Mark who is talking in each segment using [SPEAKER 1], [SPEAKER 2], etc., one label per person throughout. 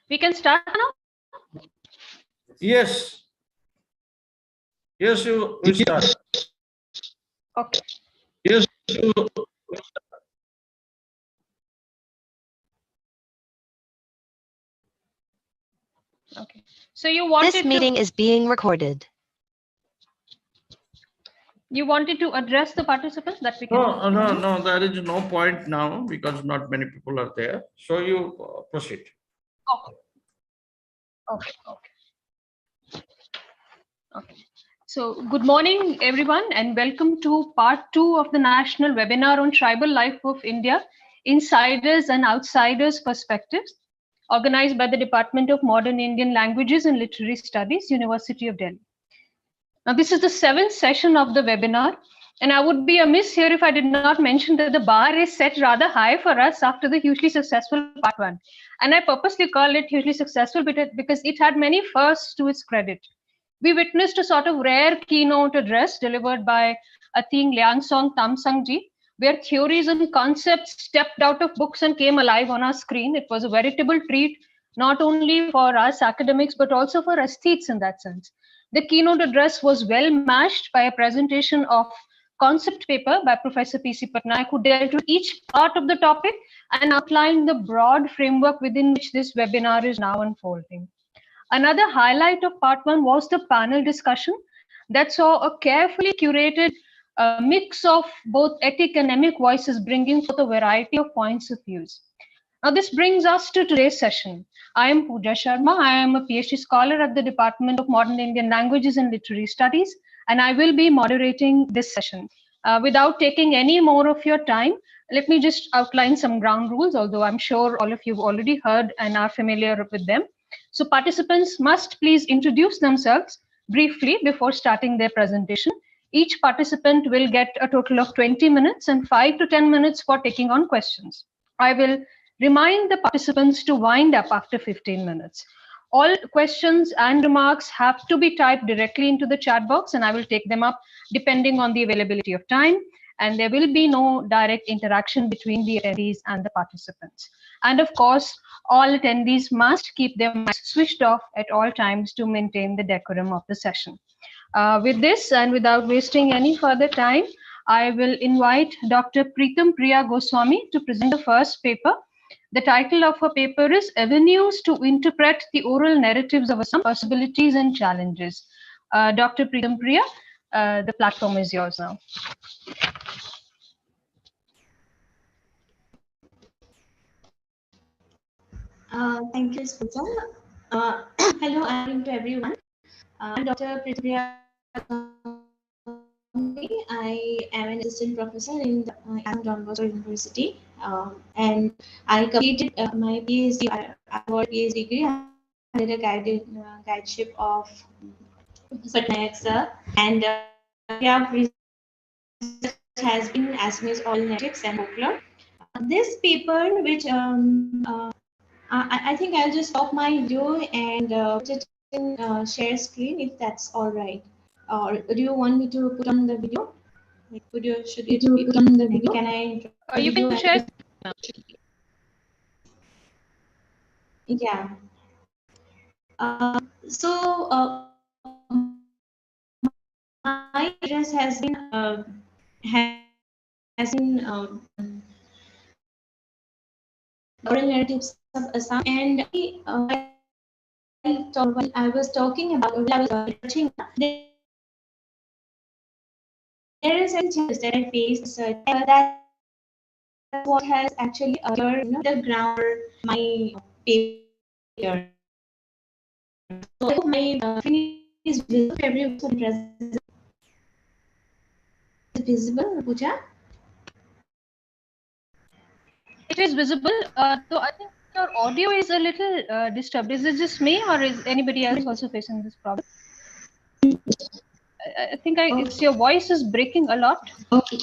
[SPEAKER 1] We can start now?
[SPEAKER 2] Yes. Yes, we start.
[SPEAKER 1] Okay.
[SPEAKER 2] Yes,
[SPEAKER 1] Okay. So you wanted
[SPEAKER 3] This meeting is being recorded.
[SPEAKER 1] You wanted to address the participants that we can.
[SPEAKER 2] No, there is no point now because not many people are there. So you proceed.
[SPEAKER 1] Okay. Okay. So good morning, everyone, and welcome to part 2 of the national webinar on tribal life of India, insiders and outsiders perspectives, organized by the Department of Modern Indian Languages and Literary Studies, University of Delhi. Now, this is the 7th session of the webinar, and I would be amiss here if I did not mention that the bar is set rather high for us after the hugely successful part 1. And I purposely call it hugely successful because it had many firsts to its credit. We witnessed a sort of rare keynote address delivered by Ating Liangsong Tamsangji, where theories and concepts stepped out of books and came alive on our screen. It was a veritable treat, not only for us academics, but also for aesthetes in that sense. The keynote address was well matched by a presentation of concept paper by Professor P.C. Patnaik, who dealt with each part of the topic and outlined the broad framework within which this webinar is now unfolding. Another highlight of part 1 was the panel discussion that saw a carefully curated mix of both academic voices bringing forth a variety of points of views. Now, this brings us to today's session. I am Pooja Sharma. I am a PhD scholar at the Department of Modern Indian Languages and Literary Studies, and I will be moderating this session. Without taking any more of your time, let me just outline some ground rules, although I'm sure all of you have already heard and are familiar with them. So participants must please introduce themselves briefly before starting their presentation. Each participant will get a total of 20 minutes and 5 to 10 minutes for taking on questions. I will remind the participants to wind up after 15 minutes. All questions and remarks have to be typed directly into the chat box, and I will take them up depending on the availability of time. And there will be no direct interaction between the attendees and the participants. And of course, all attendees must keep their mics switched off at all times to maintain the decorum of the session. With this, and without wasting any further time, I will invite Dr. Preetam Priya Goswami to present the first paper. The title of her paper is Avenues to Interpret the Oral Narratives of Assam, Possibilities and Challenges. Dr. Preetam Priya, the platform is yours now.
[SPEAKER 4] Thank you, Pooja. Hello, to everyone. I'm Dr. Priya. I am an assistant professor in the Don Bosco University, and I completed my PhD. I got a PhD degree under the guideship of Patnaik sir, and research has been Assamese oral narratives and folklore. This paper, which I think I'll just stop my video and put it in share screen if that's all right. Or do you want me to put on the video? Like, should it be put on the video? Can I?
[SPEAKER 1] You can share.
[SPEAKER 4] Yeah. So my address has been oral narratives of Assam, and I was talking about, I was researching, there is a challenge that I faced. That's what has actually the ground my paper. So I hope my screen is visible. Everyone is visible, Pooja?
[SPEAKER 1] It is visible, though I think your audio is a little disturbed. Is it just me, or is anybody else also facing this problem? I think it's your voice is breaking a lot.
[SPEAKER 4] Okay.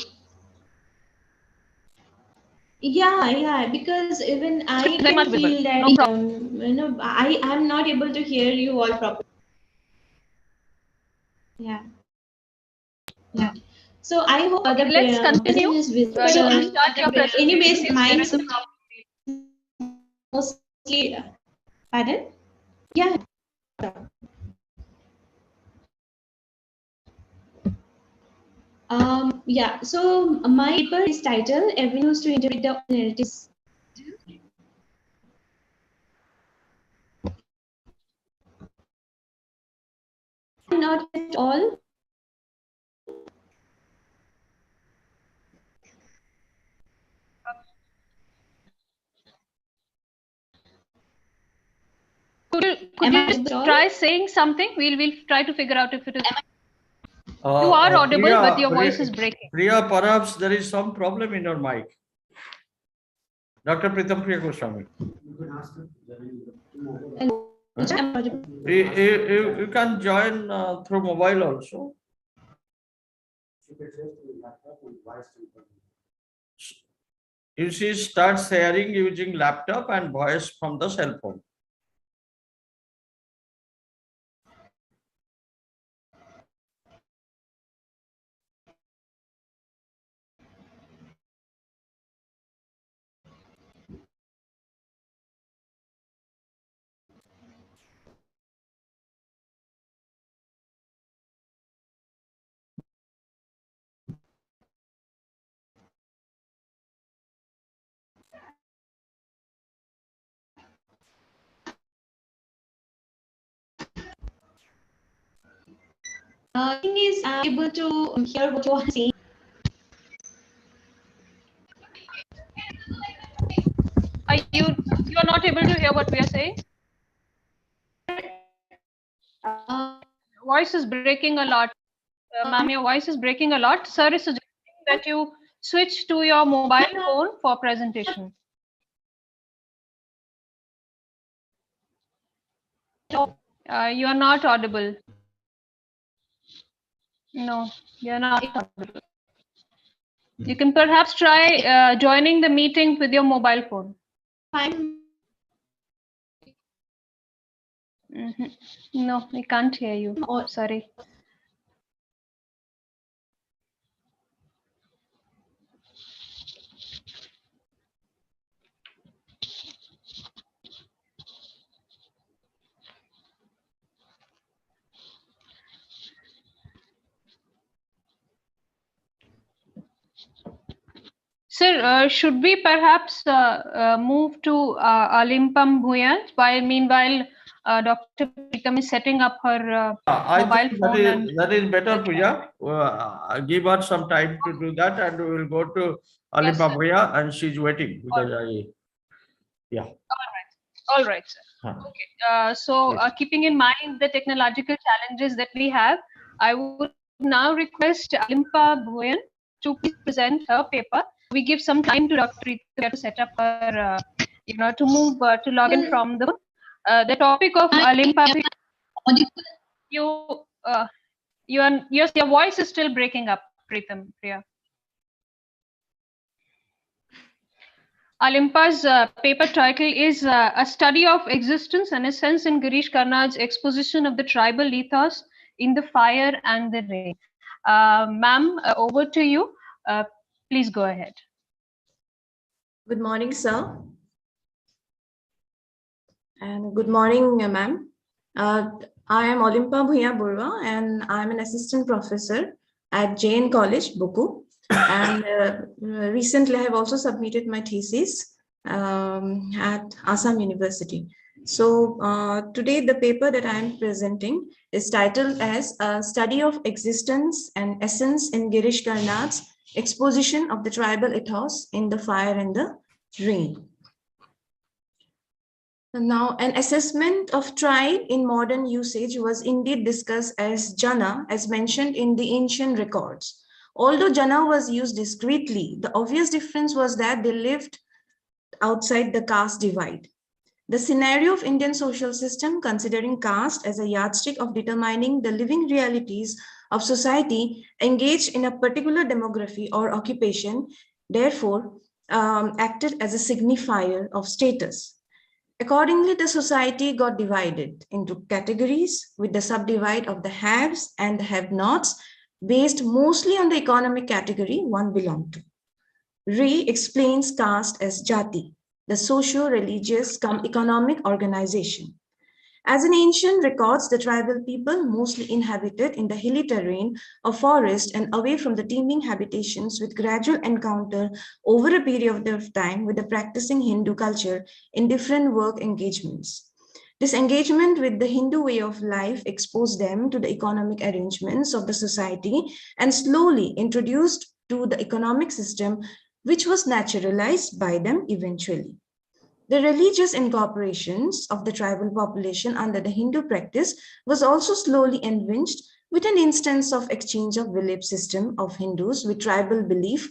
[SPEAKER 4] Yeah, because even I can feel that I am not able to hear you all properly. Yeah. So I hope
[SPEAKER 1] Let's continue.
[SPEAKER 4] is visible.
[SPEAKER 1] Start your presentation.
[SPEAKER 4] Anyways, mine mostly Pardon? Yeah. Yeah, so my paper is titled Avenues to Interpret the Narratives. Not at all.
[SPEAKER 1] Could you just try saying something? We'll try to figure out if it is. You
[SPEAKER 2] Uh,
[SPEAKER 1] are audible,
[SPEAKER 2] Priya,
[SPEAKER 1] but your
[SPEAKER 2] Priya-
[SPEAKER 1] voice is breaking.
[SPEAKER 2] Priya, perhaps there is some problem in your mic. Dr. Pritam Priya Goswami. You can join through mobile also. You see, start sharing using laptop and voice from the cell phone.
[SPEAKER 4] Thing is, I'm able to hear what you are saying.
[SPEAKER 1] You are not able to hear what we are saying? Voice is breaking a lot. Ma'am, your voice is breaking a lot. Sir is suggesting that you switch to your mobile phone for presentation. You are not audible. No, you are not audible. You can perhaps try joining the meeting with your mobile phone. No, we can't hear you. Sorry. Sir, should we perhaps move to Alimpam Bhuyan while meanwhile Dr. Pritam is setting up her
[SPEAKER 2] I
[SPEAKER 1] mobile
[SPEAKER 2] think
[SPEAKER 1] phone?
[SPEAKER 2] that is better, Priya. Give her some time to do that, and we will go to
[SPEAKER 1] Yes, sir.
[SPEAKER 2] Alipa and she's waiting because yeah.
[SPEAKER 1] All right, sir. Okay. So keeping in mind the technological challenges that we have, I would now request Alimpa Bhuyan to please present her paper. We give some time to Dr. Rita to set up her, to move to log in from the topic of Alimpa. Your voice is still breaking up, Pritam, Priya. Alimpa's paper title is A Study of Existence and Essence in Girish Karnad's Exposition of the Tribal Ethos in the Fire and the Rain. Ma'am, over to you. Please go ahead.
[SPEAKER 5] Good morning, sir. And good morning, ma'am. I am Olimpa Bhuya Burwa, and I'm an assistant professor at Jain College, Buku. And recently, I have also submitted my thesis at Assam University. So today, the paper that I am presenting is titled as A Study of Existence and Essence in Girish Karnad's Exposition of the Tribal Ethos in the Fire and the Rain. Now, an assessment of tribe in modern usage was indeed discussed as jana, as mentioned in the ancient records. Although jana was used discreetly, the obvious difference was that they lived outside the caste divide. The scenario of Indian social system, considering caste as a yardstick of determining the living realities of society engaged in a particular demography or occupation, therefore acted as a signifier of status. Accordingly, the society got divided into categories with the subdivide of the haves and the have-nots based mostly on the economic category one belonged to. Re explains caste as jati, the socio-religious economic organization. As in ancient records, the tribal people mostly inhabited in the hilly terrain of forest and away from the teeming habitations with gradual encounter over a period of time with the practicing Hindu culture in different work engagements. This engagement with the Hindu way of life exposed them to the economic arrangements of the society and slowly introduced to the economic system which was naturalized by them eventually. The religious incorporations of the tribal population under the Hindu practice was also slowly envisaged with an instance of exchange of belief system of Hindus with tribal belief,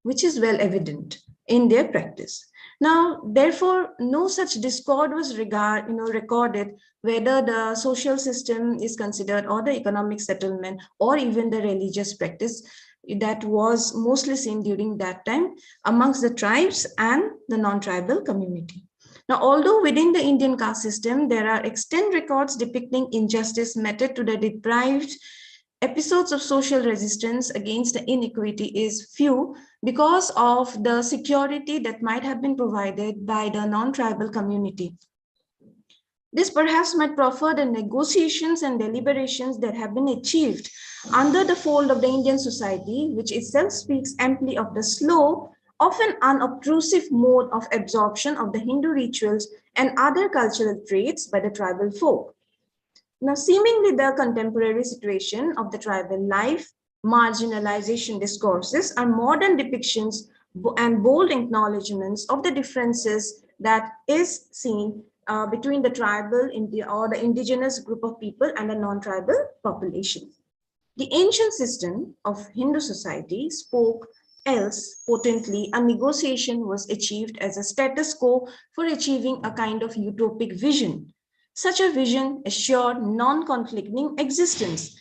[SPEAKER 5] which is well evident in their practice. Now, therefore, no such discord was recorded whether the social system is considered or the economic settlement or even the religious practice that was mostly seen during that time amongst the tribes and the non-tribal community. Now, although within the Indian caste system, there are extant records depicting injustice meted to the deprived, episodes of social resistance against the inequity is few because of the security that might have been provided by the non-tribal community. This perhaps might proffer the negotiations and deliberations that have been achieved under the fold of the Indian society, which itself speaks amply of the slow, often unobtrusive mode of absorption of the Hindu rituals and other cultural traits by the tribal folk. Now, seemingly the contemporary situation of the tribal life, marginalization discourses are modern depictions and bold acknowledgements of the differences that is seen between the tribal or the indigenous group of people and the non-tribal population. The ancient system of Hindu society spoke else potently a negotiation was achieved as a status quo for achieving a kind of utopic vision. Such a vision assured non-conflicting existence,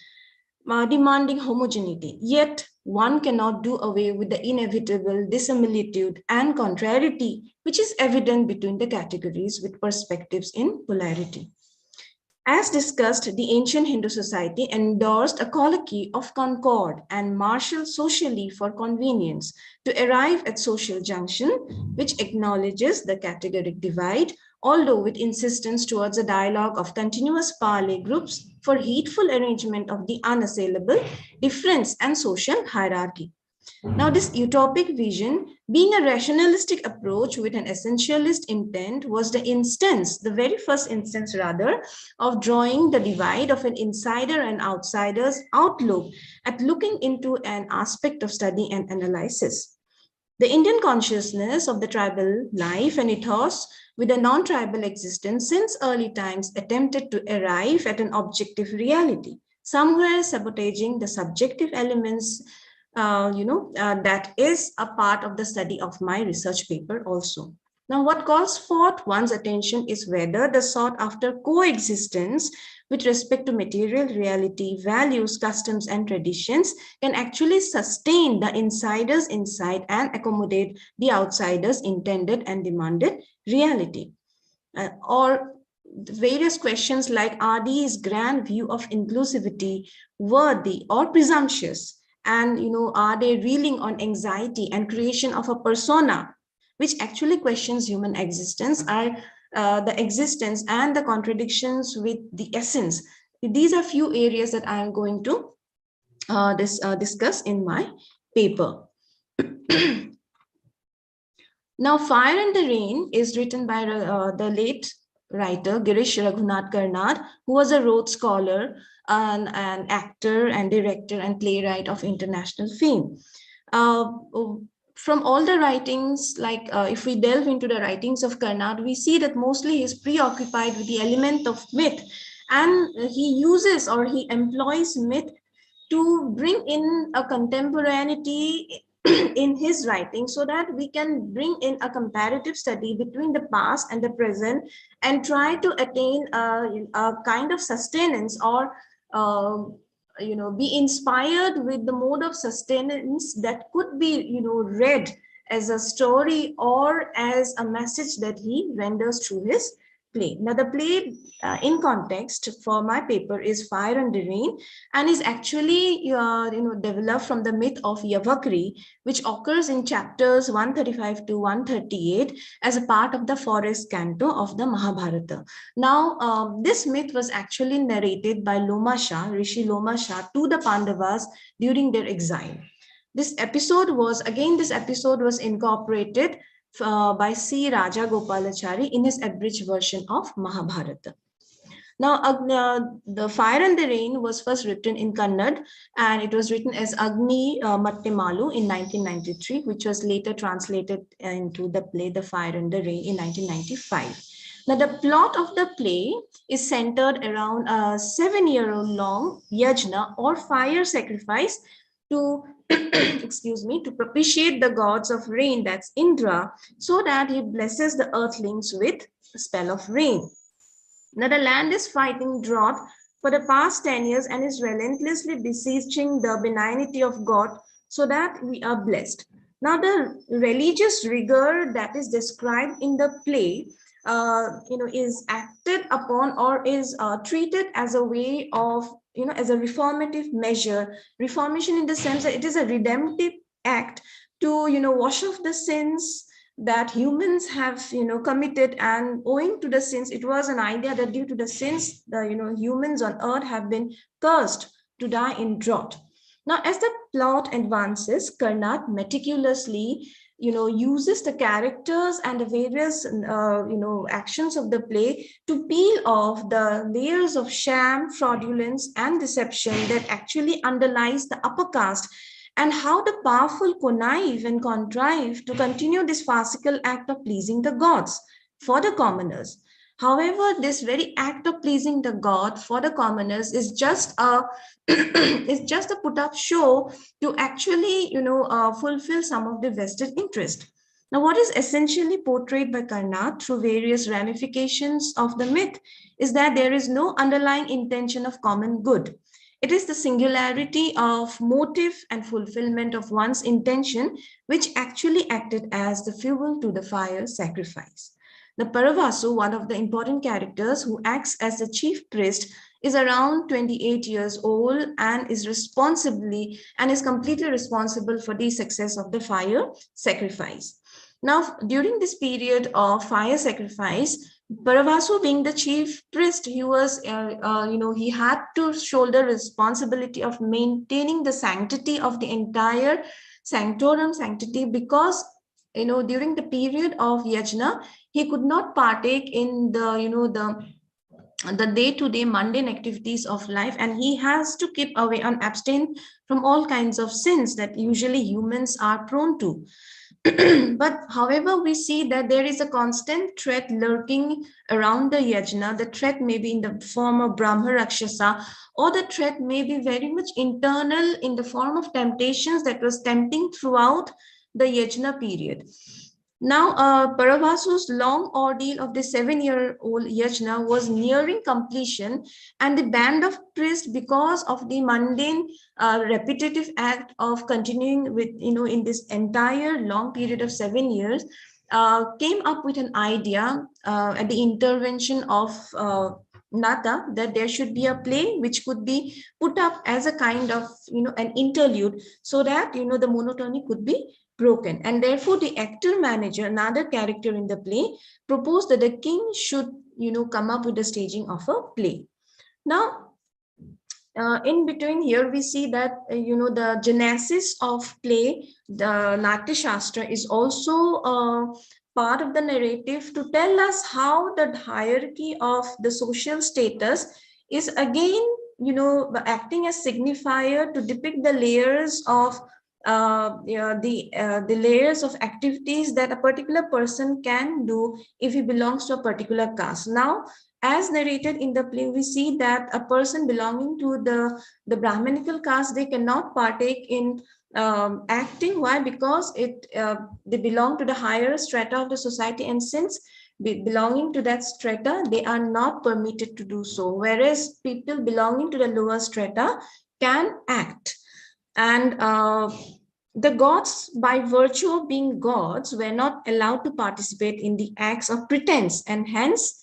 [SPEAKER 5] demanding homogeneity. Yet, one cannot do away with the inevitable dissimilitude and contrariety, which is evident between the categories with perspectives in polarity. As discussed, the ancient Hindu society endorsed a colloquy of concord and marshaled socially for convenience to arrive at social junction, which acknowledges the categoric divide, although with insistence towards a dialogue of continuous parley groups for heedful arrangement of the unassailable difference and social hierarchy. Now, this utopic vision, being a rationalistic approach with an essentialist intent, was the very first instance rather, of drawing the divide of an insider and outsider's outlook at looking into an aspect of study and analysis. The Indian consciousness of the tribal life and ethos with a non-tribal existence since early times attempted to arrive at an objective reality, somewhere sabotaging the subjective elements that is a part of the study of my research paper also. Now, what calls forth one's attention is whether the sought after coexistence with respect to material reality, values, customs, and traditions can actually sustain the insider's insight and accommodate the outsider's intended and demanded reality. Or various questions like, are these grand view of inclusivity worthy or presumptuous? And are they reeling on anxiety and creation of a persona, which actually questions human existence, are the existence and the contradictions with the essence. These are few areas that I am going to discuss in my paper. Now, Fire and the Rain is written by the late writer Girish Raghunath Karnad, who was a Rhodes Scholar, an actor and director and playwright of international fame. From all the writings, like if we delve into the writings of Karnad, we see that mostly he is preoccupied with the element of myth, and he uses or he employs myth to bring in a contemporaneity in his writing, so that we can bring in a comparative study between the past and the present and try to attain a kind of sustenance or be inspired with the mode of sustenance that could be read as a story or as a message that he renders through his play. Now, the play in context for my paper is Fire and the Rain, and is actually developed from the myth of Yavakri, which occurs in chapters 135 to 138 as a part of the forest canto of the Mahabharata. Now, this myth was actually narrated by Lomasha, Rishi Lomasha, to the Pandavas during their exile. This episode was incorporated by C. Raja Gopalachari in his abridged version of Mahabharata. Now, the Fire and the Rain was first written in Kannada, and it was written as Agni Mattemalu in 1993, which was later translated into the play The Fire and the Rain in 1995. Now, the plot of the play is centered around a 7-year-old long yajna or fire sacrifice to excuse me, to propitiate the gods of rain, that's Indra, so that he blesses the earthlings with a spell of rain. Now, the land is fighting drought for the past 10 years and is relentlessly beseeching the benignity of God so that we are blessed. Now, the religious rigor that is described in the play is acted upon or is treated as a way of, as a reformative measure. Reformation in the sense that it is a redemptive act to, wash off the sins that humans have, committed, and owing to the sins, it was an idea that due to the sins, the, humans on earth have been cursed to die in drought. Now, as the plot advances, Karnad meticulously uses the characters and the various, actions of the play to peel off the layers of sham, fraudulence, and deception that actually underlies the upper caste, and how the powerful connive and contrive to continue this farcical act of pleasing the gods for the commoners. However, this very act of pleasing the god for the commoners is just a put up show to actually fulfill some of the vested interest. Now, what is essentially portrayed by Karnad through various ramifications of the myth is that there is no underlying intention of common good. It is the singularity of motive and fulfillment of one's intention which actually acted as the fuel to the fire sacrifice. The Paravasu, one of the important characters who acts as the chief priest, is around 28 years old and is completely responsible for the success of the fire sacrifice. Now, during this period of fire sacrifice, Paravasu, being the chief priest, he was, he had to shoulder responsibility of maintaining the sanctity of the entire sanctorum sanctity, because during the period of yajna, he could not partake in the day-to-day mundane activities of life, and he has to keep away and abstain from all kinds of sins that usually humans are prone to. But however, we see that there is a constant threat lurking around the yajna. The threat may be in the form of Brahma Rakshasa, or the threat may be very much internal in the form of temptations that was tempting throughout the yajna period. Now, Paravasu's long ordeal of the 7-year-old yajna was nearing completion, and the band of priests, because of the mundane, repetitive act of continuing with, in this entire long period of 7 years, came up with an idea at the intervention of Nata, that there should be a play which could be put up as a kind of, an interlude, so that, the monotony could be broken. And therefore, the actor manager, another character in the play, proposed that the king should, come up with the staging of a play. Now, in between here, we see that, the genesis of play, the Natya Shastra, is also part of the narrative to tell us how the hierarchy of the social status is again, acting as signifier to depict the layers of the layers of activities that a particular person can do if he belongs to a particular caste. Now, as narrated in the play, we see that a person belonging to the Brahmanical caste, they cannot partake in acting. Why? Because they belong to the higher strata of the society, and since belonging to that strata, they are not permitted to do so, whereas people belonging to the lower strata can act. And the gods, by virtue of being gods, were not allowed to participate in the acts of pretense, and hence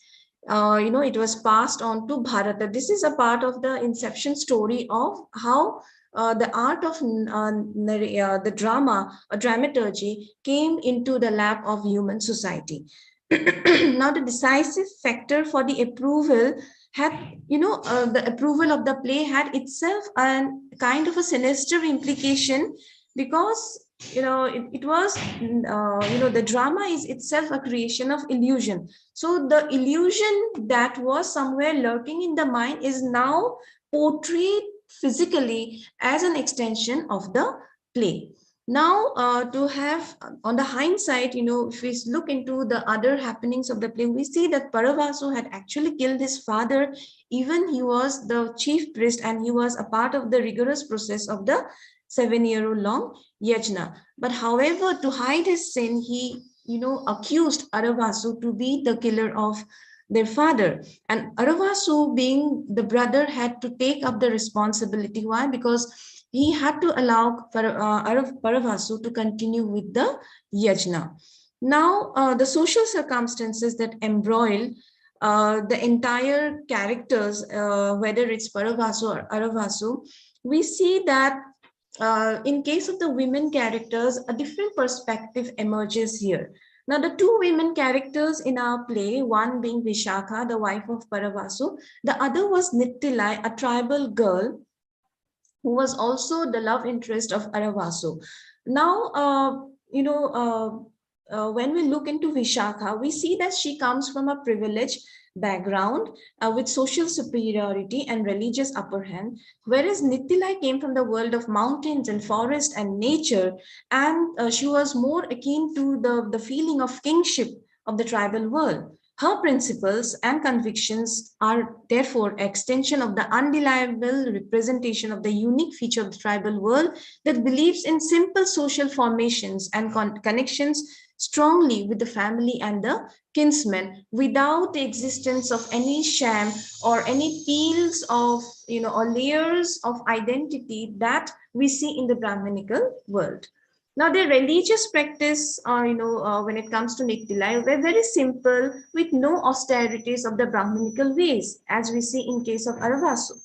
[SPEAKER 5] it was passed on to Bharata. This is a part of the inception story of how the art of the drama or dramaturgy came into the lap of human society. Now, the decisive factor for the approval had, the approval of the play had itself a kind of a sinister implication, because it was the drama is itself a creation of illusion. So the illusion that was somewhere lurking in the mind is now portrayed physically as an extension of the play. Now, to have on the hindsight, if we look into the other happenings of the play, we see that Paravasu had actually killed his father. Even he was the chief priest and he was a part of the rigorous process of the 7-year-old long yajna. But however, to hide his sin, he accused Aravasu to be the killer of their father. And Aravasu, being the brother, had to take up the responsibility. Why? Because he had to allow Paravasu to continue with the yajna. Now, the social circumstances that embroil the entire characters, whether it's Paravasu or Aravasu, we see that in case of the women characters, a different perspective emerges here. Now, the two women characters in our play, one being Vishakha, the wife of Paravasu, the other was Nittilai, a tribal girl who was also the love interest of Aravasu. Now, when we look into Vishakha, we see that she comes from a privileged background with social superiority and religious upper hand, whereas Nittilai came from the world of mountains and forest and nature, and she was more akin to the feeling of kingship of the tribal world. Her principles and convictions are therefore extension of the undeniable representation of the unique feature of the tribal world that believes in simple social formations and connections strongly with the family and the kinsmen, without the existence of any sham or any peels of, or layers of identity that we see in the Brahminical world. Now, their religious practice, when it comes to Nittilai, were very simple with no austerities of the Brahminical ways, as we see in case of Paravasu.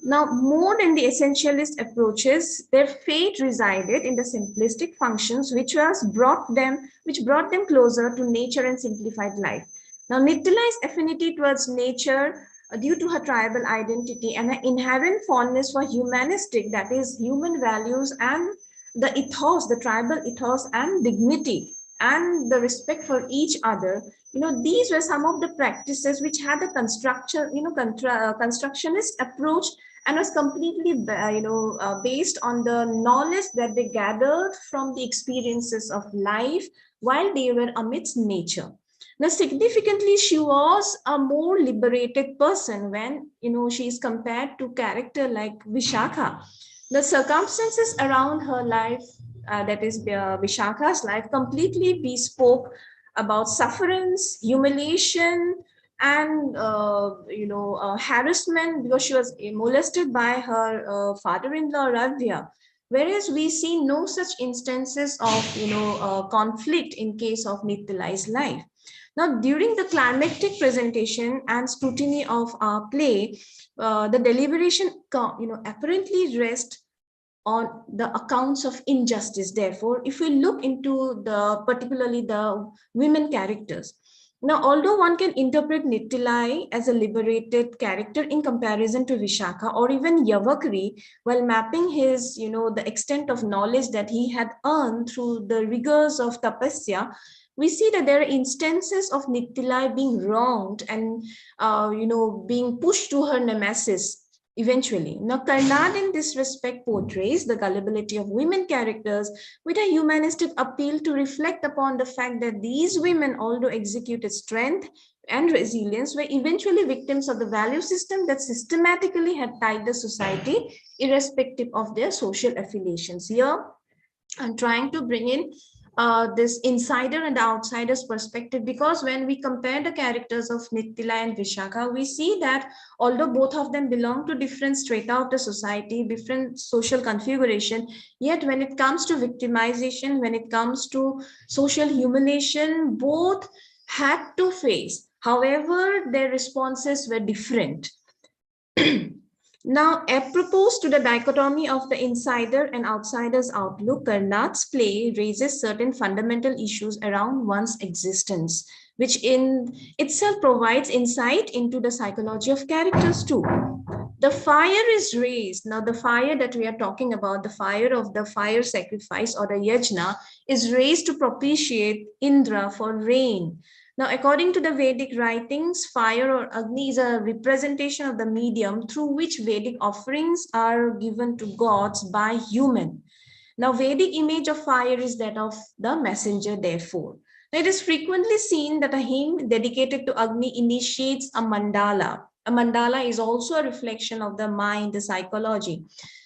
[SPEAKER 5] Now, more than the essentialist approaches, their faith resided in the simplistic functions which brought them closer to nature and simplified life. Now, Nittilai's affinity towards nature due to her tribal identity and her inherent fondness for humanistic, that is, human values and the ethos, the tribal ethos and dignity and the respect for each other, these were some of the practices which had a constructionist approach and was completely, based on the knowledge that they gathered from the experiences of life while they were amidst nature. Now, significantly, she was a more liberated person when, she is compared to character like Vishakha. The circumstances around her life, that is Vishakha's life, completely bespoke about sufferance, humiliation, and harassment, because she was molested by her father-in-law Radhya. Whereas we see no such instances of conflict in case of Nittilai's life. Now, during the climactic presentation and scrutiny of our play, the deliberation apparently rests on the accounts of injustice. Therefore, if we look into particularly the women characters, now, although one can interpret Nittilai as a liberated character in comparison to Vishakha or even Yavakri, while mapping his, the extent of knowledge that he had earned through the rigors of tapasya, we see that there are instances of Nittilai being wronged and, being pushed to her nemesis eventually. Now, Karnad in this respect portrays the gullibility of women characters with a humanistic appeal to reflect upon the fact that these women, although executed strength and resilience, were eventually victims of the value system that systematically had tied the society, irrespective of their social affiliations. Here, I'm trying to bring in this insider and the outsider's perspective, because when we compare the characters of Nittilai and Vishakha, we see that although both of them belong to different strata of the society, different social configuration, yet when it comes to victimization, when it comes to social humiliation, both had to face However, their responses were different. Now, apropos to the dichotomy of the insider and outsider's outlook, Karnat's play raises certain fundamental issues around one's existence, which in itself provides insight into the psychology of characters too. The fire is raised. Now, the fire that we are talking about, the fire of the fire sacrifice or the yajna, is raised to propitiate Indra for rain. Now, according to the Vedic writings, fire or Agni is a representation of the medium through which Vedic offerings are given to gods by human. Now, Vedic image of fire is that of the messenger, therefore. Now, it is frequently seen that a hymn dedicated to Agni initiates a mandala. A mandala is also a reflection of the mind, the psychology.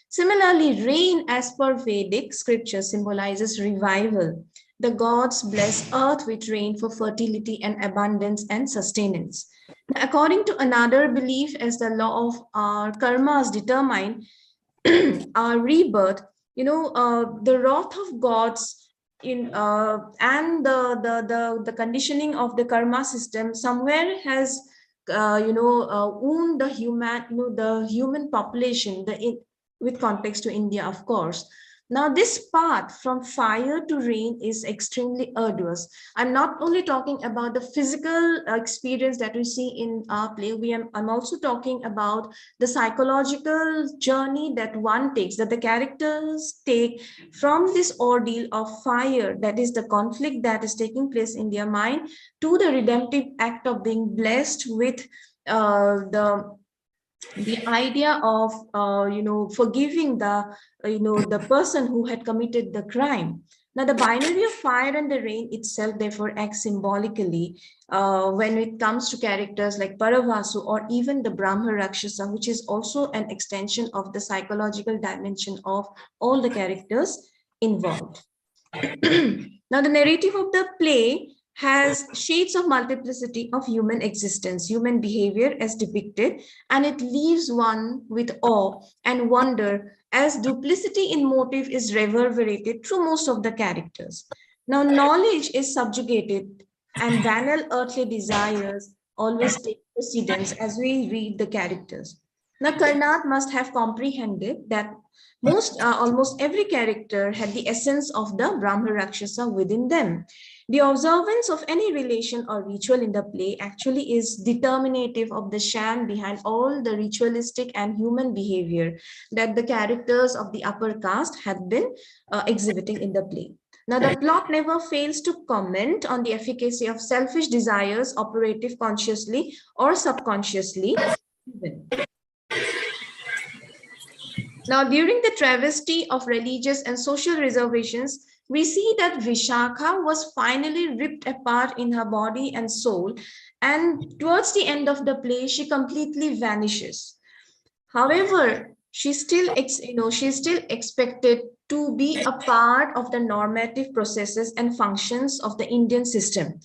[SPEAKER 5] Similarly, rain as per Vedic scripture symbolizes revival. The gods bless earth with rain for fertility and abundance and sustenance. Now, according to another belief, as the law of our karmas determine our rebirth, the wrath of gods and the conditioning of the karma system somewhere has wound the human population, with context to India, of course. Now, this path from fire to rain is extremely arduous. I'm not only talking about the physical experience that we see in our play, I'm also talking about the psychological journey that one takes, that the characters take from this ordeal of fire, that is the conflict that is taking place in their mind, to the redemptive act of being blessed with the idea of forgiving the person who had committed the crime. Now, the binary of fire and the rain itself therefore acts symbolically when it comes to characters like Paravasu or even the Brahma Rakshasa, which is also an extension of the psychological dimension of all the characters involved. Now, the narrative of the play has shades of multiplicity of human existence, human behavior as depicted, and it leaves one with awe and wonder as duplicity in motive is reverberated through most of the characters. Now, knowledge is subjugated and banal earthly desires always take precedence as we read the characters. Now, Karnat must have comprehended that almost every character had the essence of the Brahma Rakshasa within them. The observance of any relation or ritual in the play actually is determinative of the sham behind all the ritualistic and human behavior that the characters of the upper caste had been exhibiting in the play. Now, the plot never fails to comment on the efficacy of selfish desires operative consciously or subconsciously. Now, during the travesty of religious and social reservations, we see that Vishakha was finally ripped apart in her body and soul, and towards the end of the play, she completely vanishes. However, she's still expected to be a part of the normative processes and functions of the Indian system.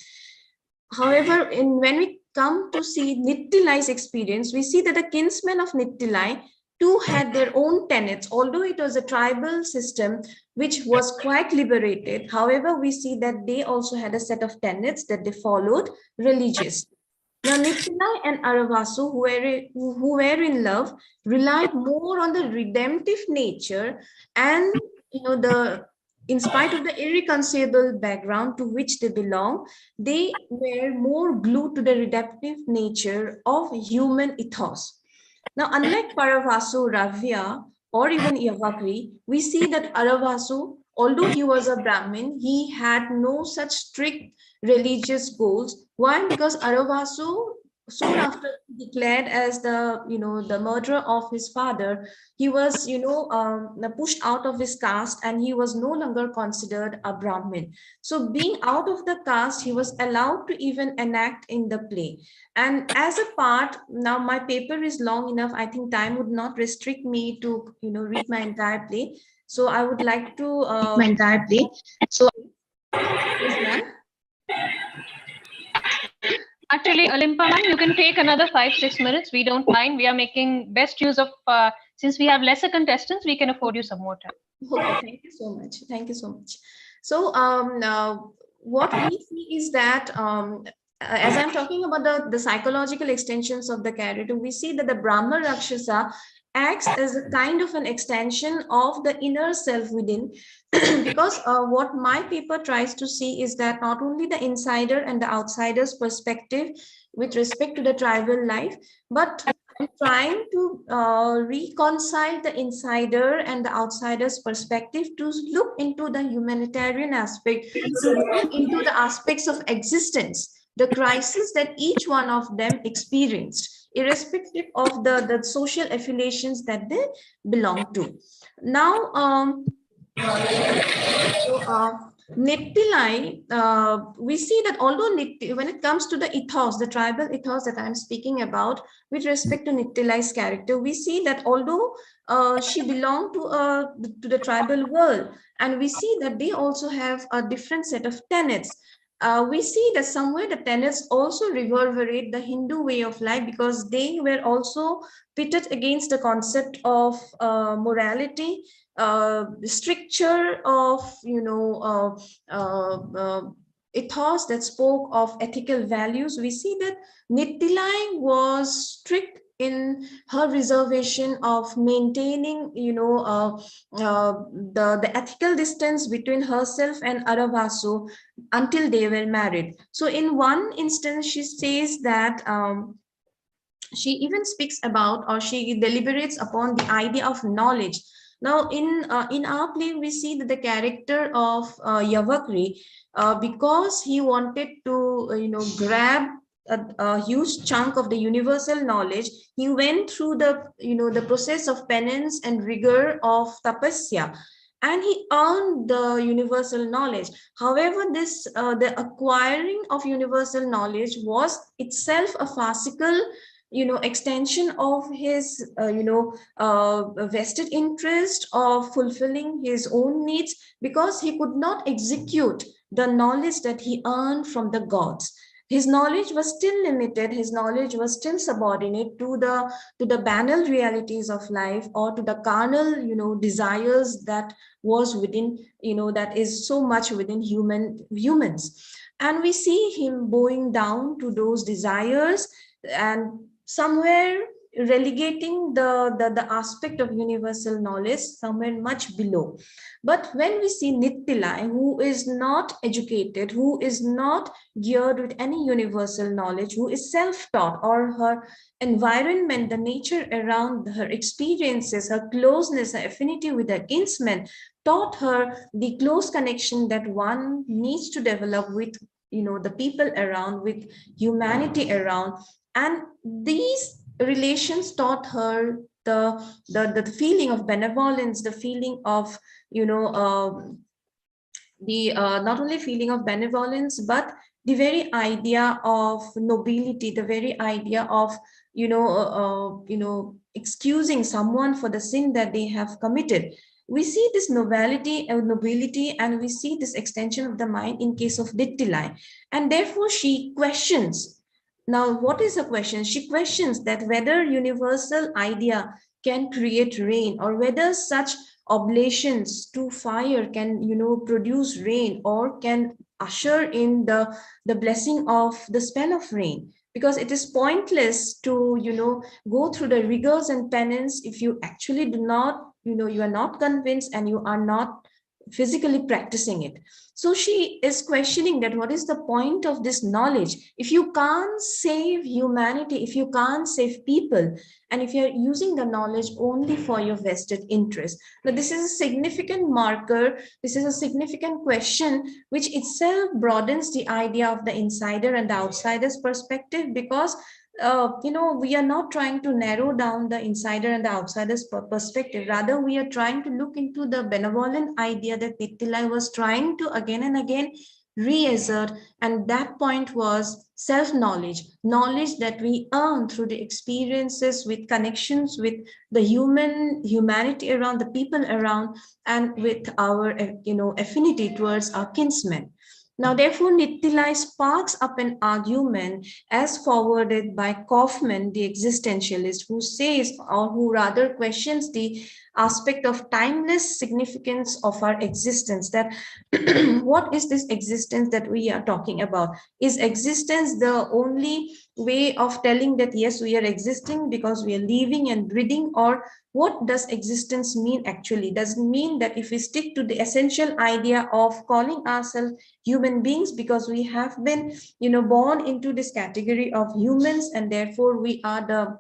[SPEAKER 5] However, when we come to see Nittilai's experience, we see that the kinsmen of Nittilai too had their own tenets, although it was a tribal system which was quite liberated. However, we see that they also had a set of tenets that they followed religiously. Now, Nittilai and Aravasu, who were in love, relied more on the redemptive nature and, in spite of the irreconcilable background to which they belong, they were more glued to the redemptive nature of human ethos. Now, unlike Paravasu, Ravya, or even Yavakri, we see that Aravasu, although he was a Brahmin, he had no such strict religious goals. Why? Because Aravasu, soon after declared as the murderer of his father, he was pushed out of his caste and he was no longer considered a Brahmin. So being out of the caste, he was allowed to even enact in the play. And as a part, now my paper is long enough, I think time would not restrict me to read my entire play. So I would like to my entire play. So yes, ma'am.
[SPEAKER 1] Actually, Olimpa ma'am, you can take another 5-6 minutes. We don't mind. We are making best use of, since we have lesser contestants, we can afford you some more time.
[SPEAKER 5] Okay, thank you so much. Thank you so much. So what we see is that as I'm talking about the psychological extensions of the character, we see that the Brahma Rakshasa acts as a kind of an extension of the inner self within, because what my paper tries to see is that not only the insider and the outsider's perspective with respect to the tribal life, but I'm trying to reconcile the insider and the outsider's perspective to look into the humanitarian aspect, to look into the aspects of existence, the crisis that each one of them experienced, irrespective of the social affiliations that they belong to. Now, Nittilai, we see that although when it comes to the ethos, the tribal ethos that I'm speaking about, with respect to Nittilai's character, we see that although she belonged to the tribal world, and we see that they also have a different set of tenets. We see that somewhere the tenets also reverberate the Hindu way of life, because they were also pitted against the concept of morality, stricture of ethos that spoke of ethical values. We see that Nittilai was strict in her reservation of maintaining the ethical distance between herself and Aravasu until they were married. So in one instance she says that she even speaks about, or she deliberates upon, the idea of knowledge. Now, in our play, we see that the character of Yavakri, because he wanted to, grab a huge chunk of the universal knowledge, he went through the process of penance and rigor of tapasya, and he earned the universal knowledge. However, the acquiring of universal knowledge was itself a farcical extension of his vested interest of fulfilling his own needs, because he could not execute the knowledge that he earned from the gods. His knowledge was still limited, his knowledge was still subordinate to the banal realities of life, or to the carnal desires that was within, that is so much within humans. And we see him bowing down to those desires, and somewhere relegating the aspect of universal knowledge somewhere much below. But when we see Nittilai, who is not educated, who is not geared with any universal knowledge, who is self-taught, or her environment, the nature around her experiences, her closeness, her affinity with her kinsmen, taught her the close connection that one needs to develop with the people around, with humanity around. And these relations taught her the feeling of benevolence, the feeling of not only feeling of benevolence, but the very idea of nobility, the very idea of excusing someone for the sin that they have committed. We see this nobility, and we see this extension of the mind in case of Nittilai, and therefore she questions. Now, what is the question? She questions that whether universal idea can create rain, or whether such oblations to fire can, produce rain, or can usher in the blessing of the spell of rain. Because it is pointless to, go through the rigors and penance if you actually do not, you are not convinced and you are not physically practicing it. So she is questioning that what is the point of this knowledge if you can't save humanity, if you can't save people, and if you're using the knowledge only for your vested interest. Now, this is a significant marker, this is a significant question, which itself broadens the idea of the insider and the outsider's perspective, because we are not trying to narrow down the insider and the outsider's perspective. Rather, we are trying to look into the benevolent idea that Nittilai was trying to again and again reassert, and that point was self-knowledge, knowledge that we earn through the experiences with connections with the humanity around, the people around, and with our affinity towards our kinsmen. Now, therefore, Nittilai sparks up an argument as forwarded by Kaufman, the existentialist, who says, or who rather questions the aspect of timeless significance of our existence, that what is this existence that we are talking about? Is existence the only way of telling that yes, we are existing because we are living and breathing? Or what does existence mean actually? Does it mean that if we stick to the essential idea of calling ourselves human beings because we have been, born into this category of humans, and therefore we are the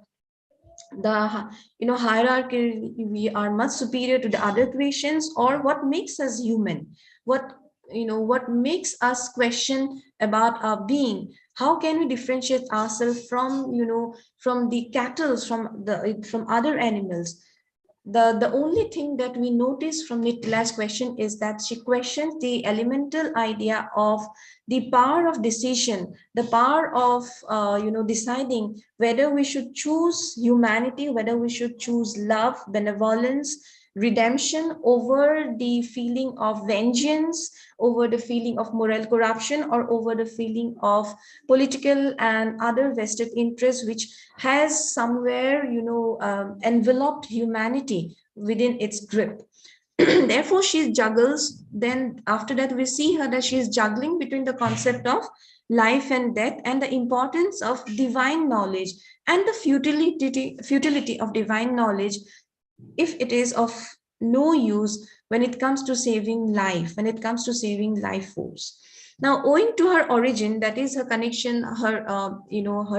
[SPEAKER 5] hierarchy, we are much superior to the other creations? Or what makes us human? What makes us question about our being? How can we differentiate ourselves from the cattle, from other animals? The only thing that we notice from Nittila's question is that she questions the elemental idea of the power of decision, the power of deciding whether we should choose humanity, whether we should choose love, benevolence, redemption over the feeling of vengeance, over the feeling of moral corruption, or over the feeling of political and other vested interests, which has somewhere enveloped humanity within its grip. Therefore she juggles. Then after that we see her that she is juggling between the concept of life and death, and the importance of divine knowledge, and the futility of divine knowledge if it is of no use when it comes to saving life, when it comes to saving life force. Now, owing to her origin, that is her connection, her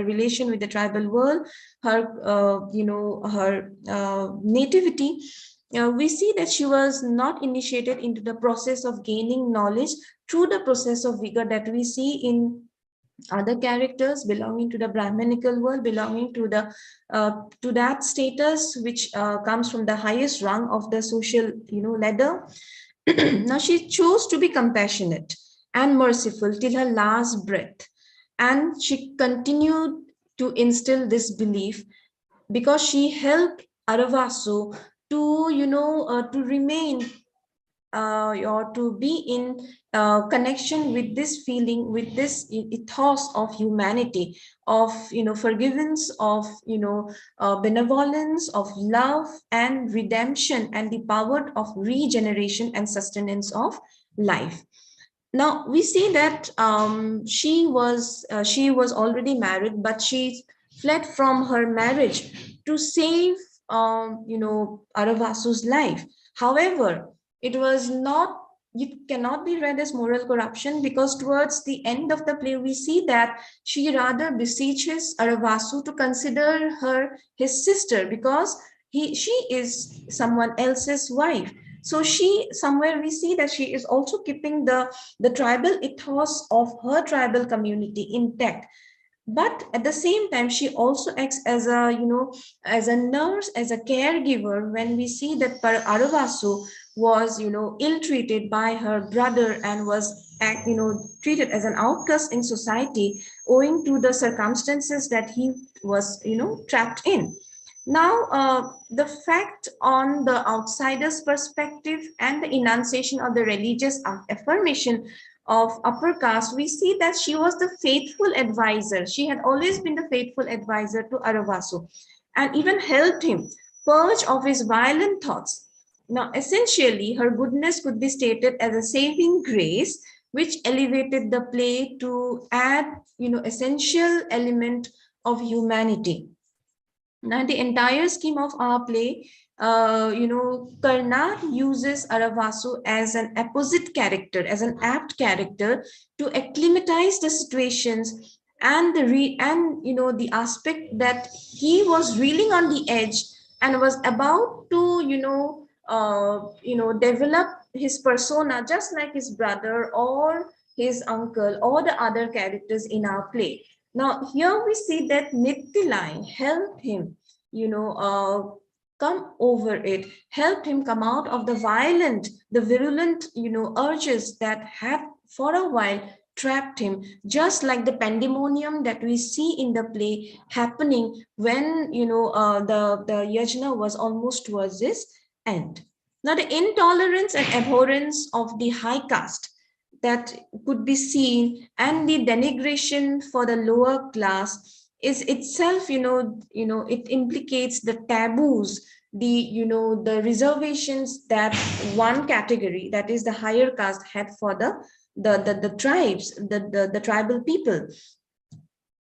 [SPEAKER 5] relation with the tribal world, her nativity, we see that she was not initiated into the process of gaining knowledge through the process of vigor that we see in other characters belonging to the Brahmanical world, belonging to that status which comes from the highest rung of the social ladder. Now she chose to be compassionate and merciful till her last breath, and she continued to instill this belief because she helped Aravasu to remain or to be in connection with this feeling, with this ethos of humanity, of forgiveness, of benevolence, of love and redemption, and the power of regeneration and sustenance of life. Now we see that she was already married, but she fled from her marriage to save Aravasu's life. However, it was not, it cannot be read as moral corruption, because towards the end of the play we see that she rather beseeches Aravasu to consider her his sister, because she is someone else's wife. So she, somewhere we see that she is also keeping the tribal ethos of her tribal community intact. But at the same time, she also acts as as a nurse, as a caregiver, when we see that Aravasu was ill-treated by her brother and was treated as an outcast in society, owing to the circumstances that he was trapped in. Now, the fact on the outsider's perspective and the enunciation of the religious affirmation of upper caste, we see that she was the faithful advisor. She had always been the faithful advisor to Aravasu, and even helped him purge of his violent thoughts. Now, essentially, her goodness could be stated as a saving grace, which elevated the play to add, essential element of humanity. Now, the entire scheme of our play, Karna uses Aravasu as an apposite character, as an apt character to acclimatize the situations and the aspect that he was reeling on the edge and was about to develop his persona just like his brother or his uncle or the other characters in our play. Now, here we see that Nittilai helped him, come over it, helped him come out of the virulent, urges that had for a while trapped him, just like the pandemonium that we see in the play happening when, the yajna was almost towards its end. Now, the intolerance and abhorrence of the high caste that could be seen, and the denigration for the lower class, is itself, it implicates the taboos the reservations that one category, that is the higher caste, had for the tribes, the tribal people.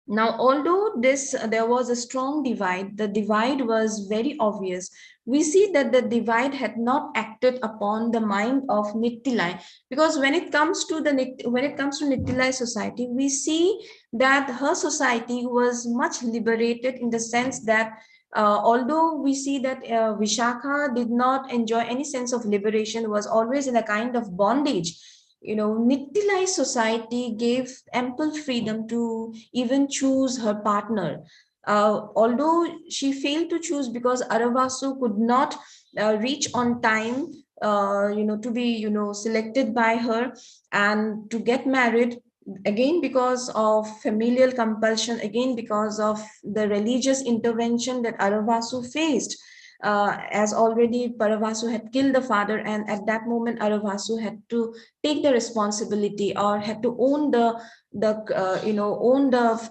[SPEAKER 5] Now, although there was a strong divide, the divide was very obvious. We see that the divide had not acted upon the mind of Nittilai, because when it comes to Nittilai society, we see that her society was much liberated, in the sense that although we see that Vishakha did not enjoy any sense of liberation, was always in a kind of bondage. Nittilai society gave ample freedom to even choose her partner. Although she failed to choose because Aravasu could not reach on time, to be, selected by her and to get married, again because of familial compulsion, again because of the religious intervention that Aravasu faced. As already Paravasu had killed the father, and at that moment Aravasu had to take the responsibility, or had to own the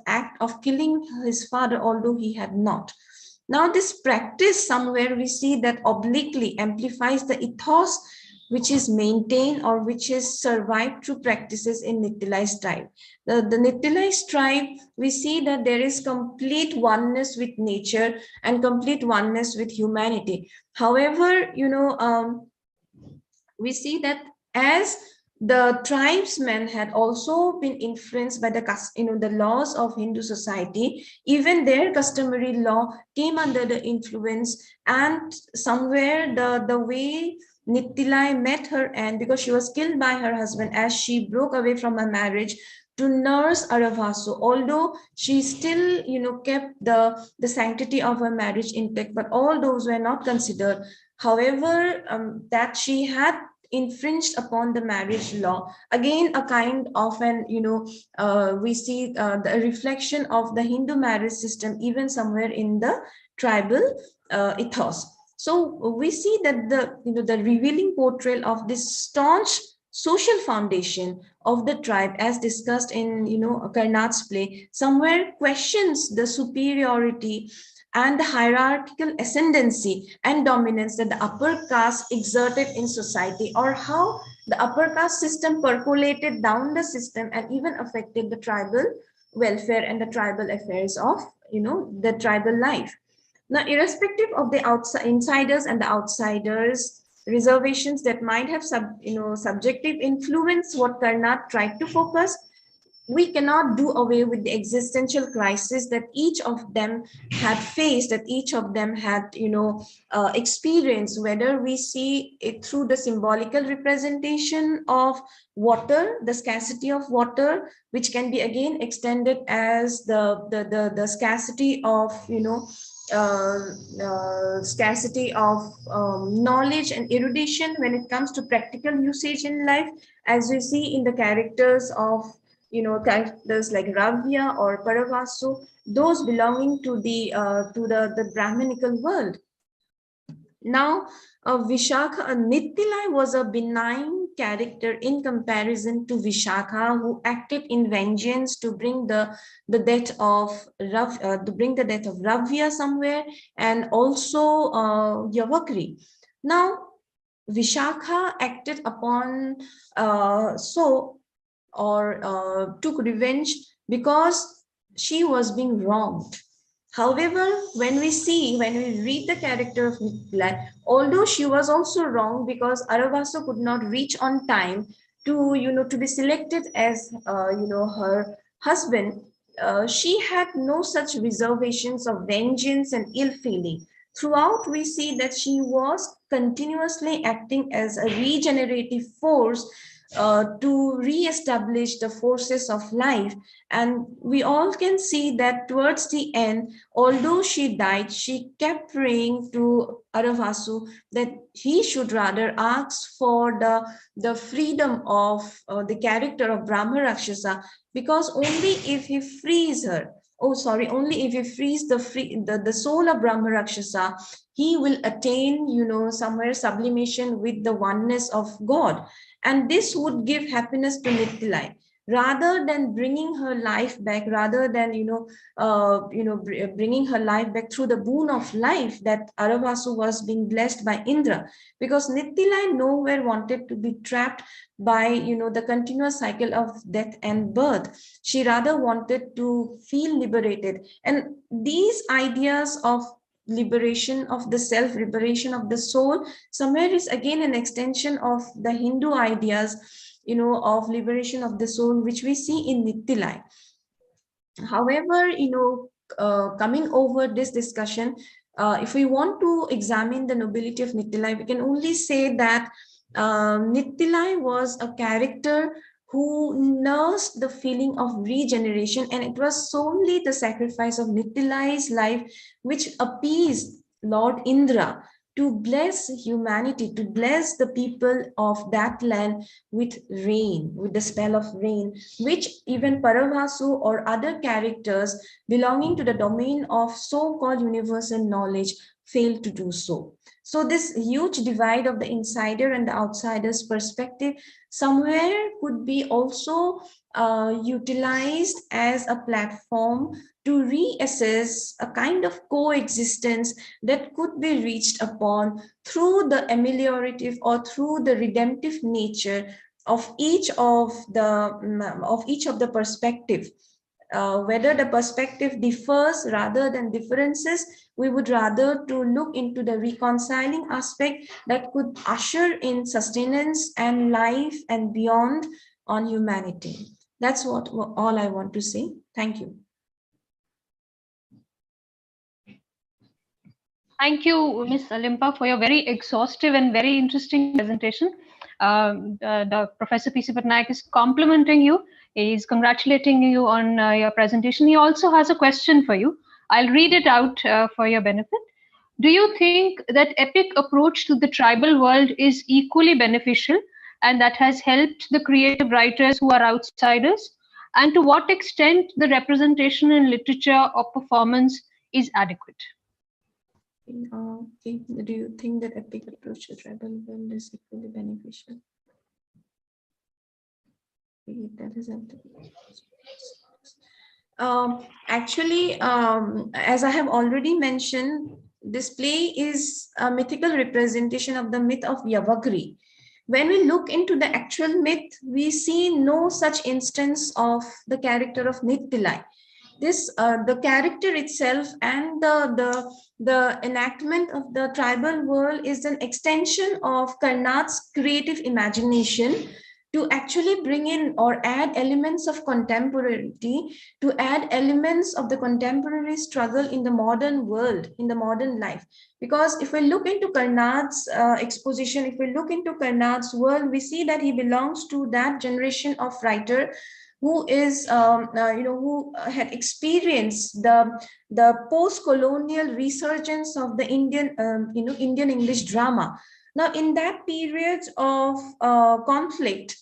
[SPEAKER 5] act of killing his father, although he had not. Now this practice, somewhere we see that obliquely amplifies the ethos which is maintained or which is survived through practices in Nittilai's tribe. The Nittilai's tribe, we see that there is complete oneness with nature and complete oneness with humanity. However, we see that as the tribesmen had also been influenced by the laws of Hindu society, even their customary law came under the influence, and somewhere the way Nittilai met her end, because she was killed by her husband as she broke away from a marriage to nurse Aravasu, although she still kept the sanctity of her marriage intact, but all those were not considered. However, that she had infringed upon the marriage law, again a kind of an we see the reflection of the Hindu marriage system even somewhere in the tribal ethos. So we see that the revealing portrayal of this staunch social foundation of the tribe, as discussed in Karnat's play, somewhere questions the superiority and the hierarchical ascendancy and dominance that the upper caste exerted in society, or how the upper caste system percolated down the system and even affected the tribal welfare and the tribal affairs of the tribal life. Now, irrespective of the insiders and the outsiders reservations that might have subjective influence, what Karnat tried to focus, we cannot do away with the existential crisis that each of them had faced, that each of them had experienced, whether we see it through the symbolical representation of water, the scarcity of water, which can be again extended as the scarcity of scarcity of knowledge and erudition when it comes to practical usage in life, as we see in the characters of characters like Ravya or Paravasu, those belonging to the Brahminical world. Now, Vishakha, Nittilai was a benign character in comparison to Vishakha, who acted in vengeance to bring the death of Ravya somewhere, and also Yavakri. Now, Vishakha acted upon took revenge because she was being wronged. However, when we read the character of Nittilai, although she was also wrong because Aravasu could not reach on time to be selected as her husband, she had no such reservations of vengeance and ill feeling. Throughout, we see that she was continuously acting as a regenerative force to re-establish the forces of life. And we all can see that towards the end, although she died, she kept praying to Aravasu that he should rather ask for the freedom of the character of Brahma Rakshasa, because only if he frees her, only if he frees the soul of Brahma Rakshasa, he will attain, somewhere sublimation with the oneness of God. And this would give happiness to Nittilai. rather than bringing her life back, rather than bringing her life back through the boon of life that Aravasu was being blessed by Indra, because Nittilai nowhere wanted to be trapped by the continuous cycle of death and birth. She rather wanted to feel liberated, and these ideas of liberation of the self, liberation of the soul, somewhere is again an extension of the Hindu ideas of liberation of the soul, which we see in Nittilai. However, coming over this discussion, if we want to examine the nobility of Nittilai, we can only say that Nittilai was a character who nursed the feeling of regeneration, and it was solely the sacrifice of Nittilai's life which appeased Lord Indra to bless humanity, to bless the people of that land with rain, with the spell of rain, which even Paravasu or other characters belonging to the domain of so-called universal knowledge failed to do so. So this huge divide of the insider and the outsider's perspective somewhere could be also utilized as a platform to reassess a kind of coexistence that could be reached upon through the ameliorative or through the redemptive nature of each of the perspective. Whether the perspective differs rather than differences, we would rather to look into the reconciling aspect that could usher in sustenance and life and beyond on humanity. That's all I want to say. Thank you.
[SPEAKER 1] Thank you, Ms. Alimpa, for your very exhaustive and very interesting presentation. The Professor P.C. Patnaik is complimenting you. He's congratulating you on your presentation. He also has a question for you. I'll read it out for your benefit. Do you think that epic approach to the tribal world is equally beneficial and that has helped the creative writers who are outsiders? And to what extent the representation in literature or performance is adequate?
[SPEAKER 5] Okay. Do you think that epic approach to tribal world is equally beneficial? That is actually, as I have already mentioned, this play is a mythical representation of the myth of Yavagri. When we look into the actual myth, we see no such instance of the character of Nittilai. This the character itself and the enactment of the tribal world is an extension of Karnat's creative imagination to actually bring in or add elements of contemporarity, to add elements of the contemporary struggle in the modern world, in the modern life. Because if we look into Karnat's exposition, if we look into Karnat's world, we see that he belongs to that generation of writer who is, who had experienced the post-colonial resurgence of the Indian, Indian English drama. Now, in that period of conflict,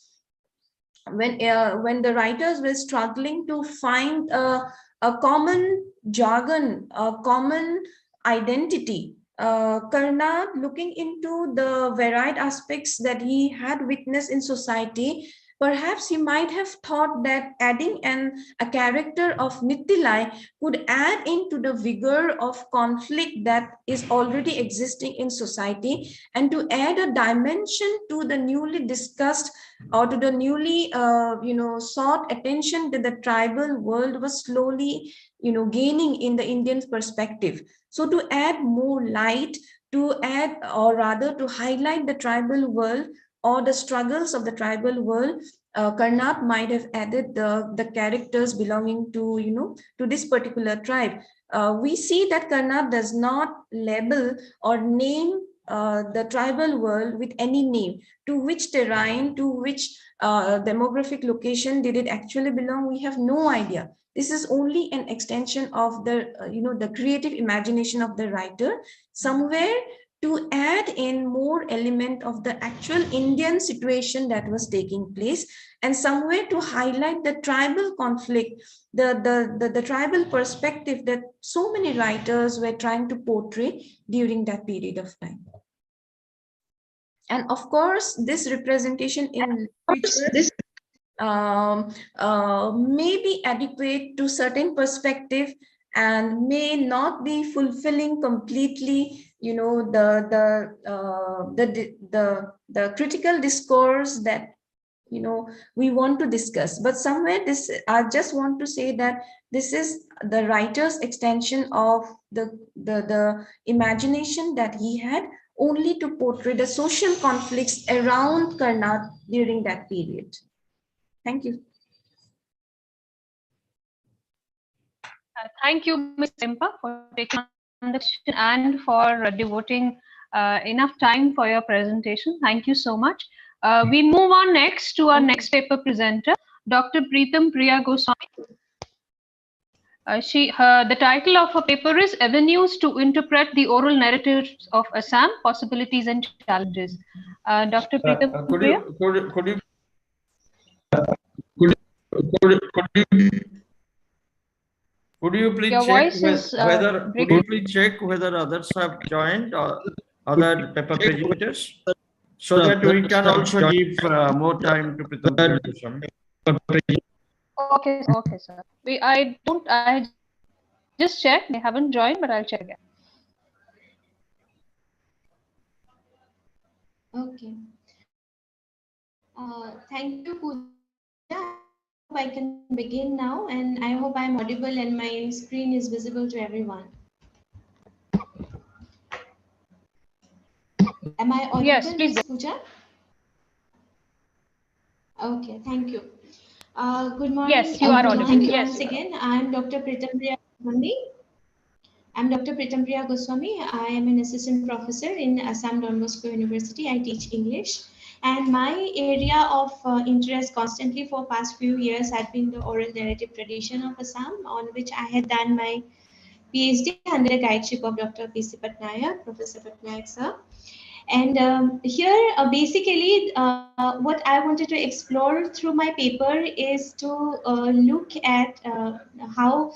[SPEAKER 5] when the writers were struggling to find a common jargon, a common identity, Karnat, looking into the varied aspects that he had witnessed in society, perhaps he might have thought that adding a character of Nittilai could add into the vigor of conflict that is already existing in society, and to add a dimension to the newly discussed or to the newly sought attention that the tribal world was slowly gaining in the Indian perspective. So to add more light, to add, or rather to highlight the tribal world or the struggles of the tribal world, Karnat might have added the characters belonging to to this particular tribe. We see that Karnat does not label or name the tribal world with any name. To which terrain, to which demographic location did it actually belong? We have no idea. This is only an extension of the the creative imagination of the writer, somewhere to add in more element of the actual Indian situation that was taking place, and somewhere to highlight the tribal conflict, the tribal perspective that so many writers were trying to portray during that period of time. And of course, this representation in literature may be adequate to certain perspective and may not be fulfilling completely, you know, the critical discourse that, you know, we want to discuss. But somewhere this, I just want to say that this is the writer's extension of the imagination that he had, only to portray the social conflicts around Karnat during that period. Thank you.
[SPEAKER 1] Thank you, Ms. Simpa, for taking on the question and for devoting enough time for your presentation. Thank you so much. We move on next to our next paper presenter, Dr. Preetam Priya Goswami. The title of her paper is Avenues to Interpret the Oral Narratives of Assam, Possibilities and Challenges. Dr. Preetam Priya?
[SPEAKER 2] Could you please
[SPEAKER 1] Your
[SPEAKER 2] check
[SPEAKER 1] voice is
[SPEAKER 2] whether
[SPEAKER 1] breaking.
[SPEAKER 2] could you please check whether others have joined or other paper presenters, so that we can also give more time to Preetam Priya Goswami.
[SPEAKER 1] Okay, sir. I just checked. They haven't joined, but I'll check again.
[SPEAKER 4] Okay. Thank you, Pooja. I can begin now, and I hope I'm audible and my screen is visible to everyone. Am I audible,
[SPEAKER 1] Yes, please.
[SPEAKER 4] Ms. Pooja? Okay, thank you. Good morning.
[SPEAKER 1] Yes, you are audible.
[SPEAKER 4] Thank you
[SPEAKER 1] Yes,
[SPEAKER 4] once again. I'm Dr. Preetam Priya Goswami. I am an assistant professor in Assam Don Bosco University. I teach English. And my area of interest constantly for past few years had been the oral narrative tradition of Assam, on which I had done my PhD under the guideship of Dr. P.C. Patnaik, Professor Patnaik sir. And here, basically, what I wanted to explore through my paper is to look at how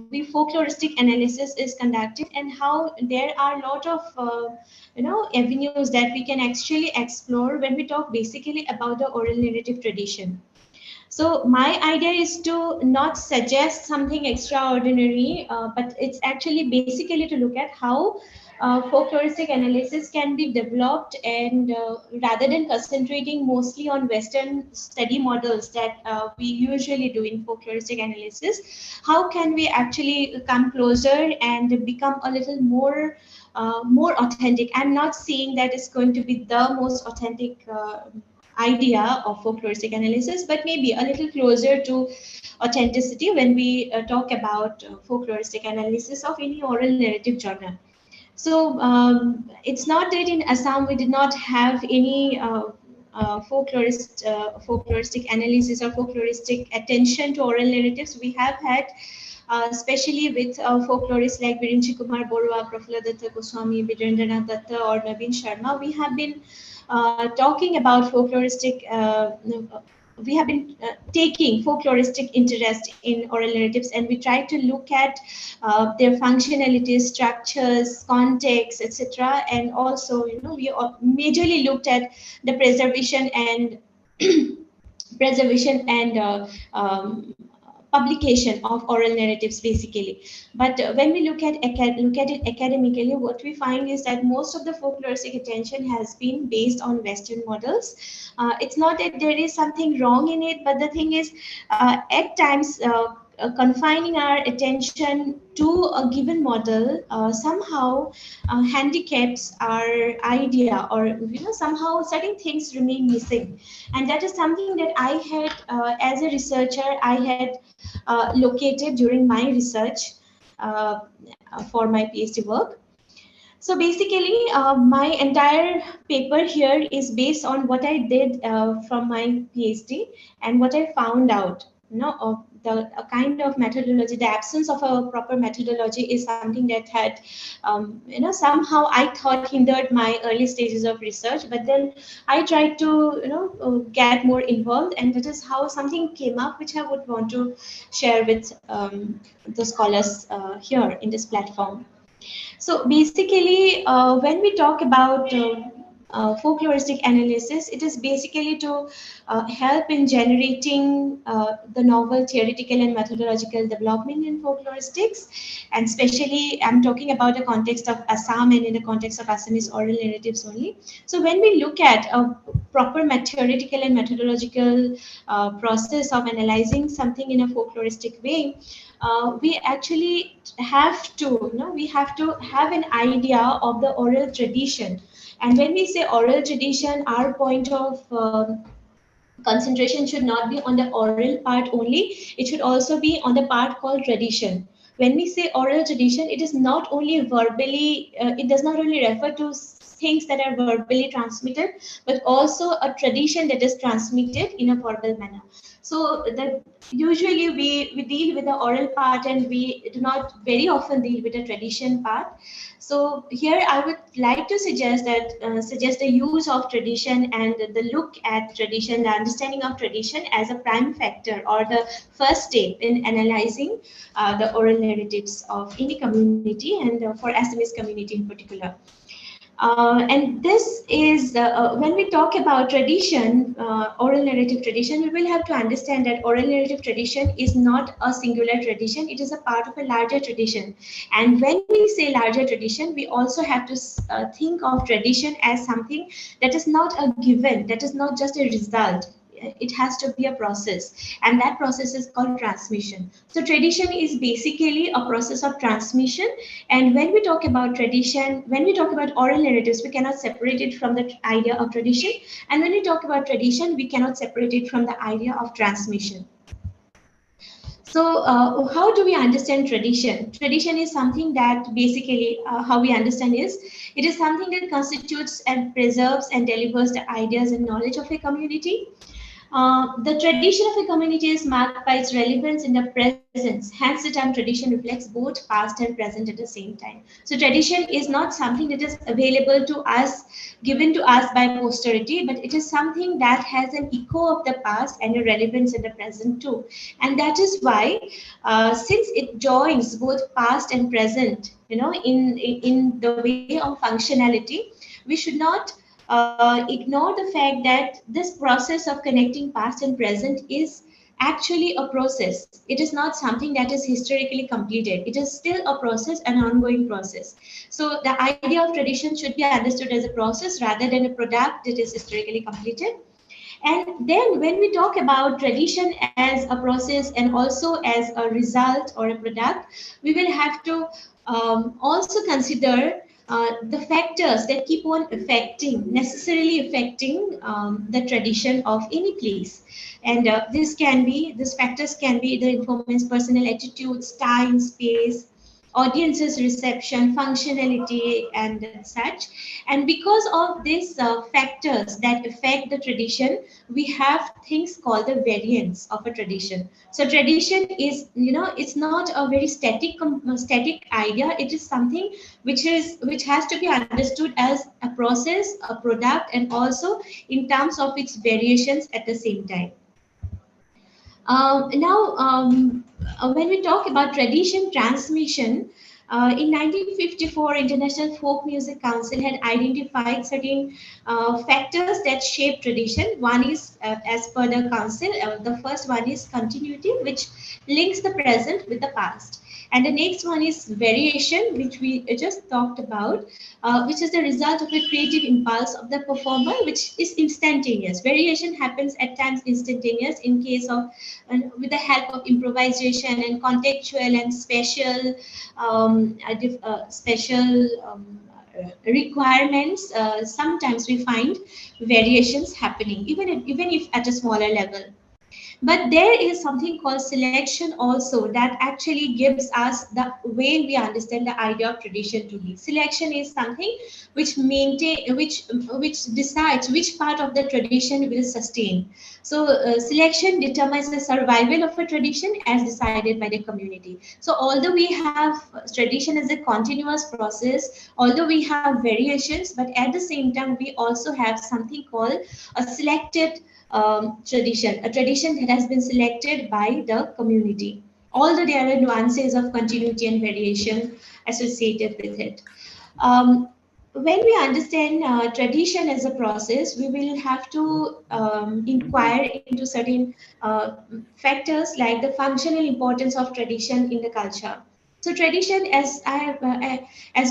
[SPEAKER 4] we folkloristic analysis is conducted, and how there are a lot of avenues that we can actually explore when we talk basically about the oral narrative tradition. So my idea is to not suggest something extraordinary, but it's actually basically to look at how folkloristic analysis can be developed, and rather than concentrating mostly on Western study models that we usually do in folkloristic analysis, how can we actually come closer and become a little more authentic? I'm not saying that it's going to be the most authentic idea of folkloristic analysis, but maybe a little closer to authenticity when we talk about folkloristic analysis of any oral narrative genre. So it's not that in Assam we did not have any folkloristic analysis or folkloristic attention to oral narratives. We have had, especially with folklorists like Virinchi Kumar Borua, Prafula Datta Goswami, Virendranath Datta, or Naveen Sharma. We have been talking about folkloristic. We have been taking folkloristic interest in oral narratives, and we try to look at their functionalities, structures, context, etc. And also, we majorly looked at the preservation and publication of oral narratives, basically. But when we look at it academically, what we find is that most of the folkloristic attention has been based on Western models. It's not that there is something wrong in it, but the thing is, at times, confining our attention to a given model somehow handicaps our idea, or somehow certain things remain missing. And that is something that I had, as a researcher, I had located during my research for my PhD work. So basically, my entire paper here is based on what I did from my PhD, and what I found out. Of a kind of methodology, the absence of a proper methodology is something that had, somehow I thought hindered my early stages of research. But then I tried to, get more involved, and that is how something came up, which I would want to share with the scholars here in this platform. So basically, when we talk about folkloristic analysis. It is basically to help in generating the novel theoretical and methodological development in folkloristics, and especially I'm talking about the context of Assam and in the context of Assamese oral narratives only. So when we look at a proper theoretical and methodological process of analyzing something in a folkloristic way, we actually have to, we have to have an idea of the oral tradition. And when we say oral tradition, our point of concentration should not be on the oral part only. It should also be on the part called tradition. When we say oral tradition, it is not only verbally, it does not only refer to things that are verbally transmitted, but also a tradition that is transmitted in a verbal manner. So that usually we deal with the oral part and we do not very often deal with the tradition part. So here I would like to suggest that suggest the use of tradition and the look at tradition, the understanding of tradition as a prime factor or the first step in analyzing the oral narratives of any community, and for Assamese community in particular. And this is, when we talk about tradition, oral narrative tradition, we will have to understand that oral narrative tradition is not a singular tradition. It is a part of a larger tradition. And when we say larger tradition, we also have to think of tradition as something that is not a given, that is not just a result. It has to be a process, and that process is called transmission. So tradition is basically a process of transmission. And when we talk about tradition, when we talk about oral narratives, we cannot separate it from the idea of tradition. And when we talk about tradition, we cannot separate it from the idea of transmission. So how do we understand tradition? Tradition is something that basically how we understand is, it is something that constitutes and preserves and delivers the ideas and knowledge of a community. The tradition of a community is marked by its relevance in the presence. Hence, the term tradition reflects both past and present at the same time. So tradition is not something that is available to us, given to us by posterity, but it is something that has an echo of the past and a relevance in the present too. And that is why, since it joins both past and present, in the way of functionality, we should not ignore the fact that this process of connecting past and present is actually a process. It is not something that is historically completed. It is still a process, an ongoing process. So the idea of tradition should be understood as a process rather than a product that is historically completed. And then when we talk about tradition as a process and also as a result or a product, we will have to also consider the factors that keep on necessarily affecting the tradition of any place. And these factors can be the influence, personal attitudes, time, space, audience's reception, functionality, and such. And because of these factors that affect the tradition, we have things called the variants of a tradition. So tradition is, it's not a very static idea. It is something which has to be understood as a process, a product, and also in terms of its variations at the same time. When we talk about tradition transmission, in 1954, International Folk Music Council had identified certain factors that shape tradition. One is, as per the council, the first one is continuity, which links the present with the past. And the next one is variation, which we just talked about, which is the result of a creative impulse of the performer, which is instantaneous. Variation happens at times instantaneous in case of, with the help of improvisation and contextual and special requirements. Sometimes we find variations happening, even if at a smaller level. But there is something called selection also that actually gives us the way we understand the idea of tradition to be. Selection is something which decides which part of the tradition will sustain. So selection determines the survival of a tradition as decided by the community. So although we have tradition as a continuous process, although we have variations, but at the same time we also have something called a selected tradition, a tradition that has been selected by the community, although there are nuances of continuity and variation associated with it. when we understand tradition as a process, we will have to inquire into certain factors like the functional importance of tradition in the culture. So tradition, as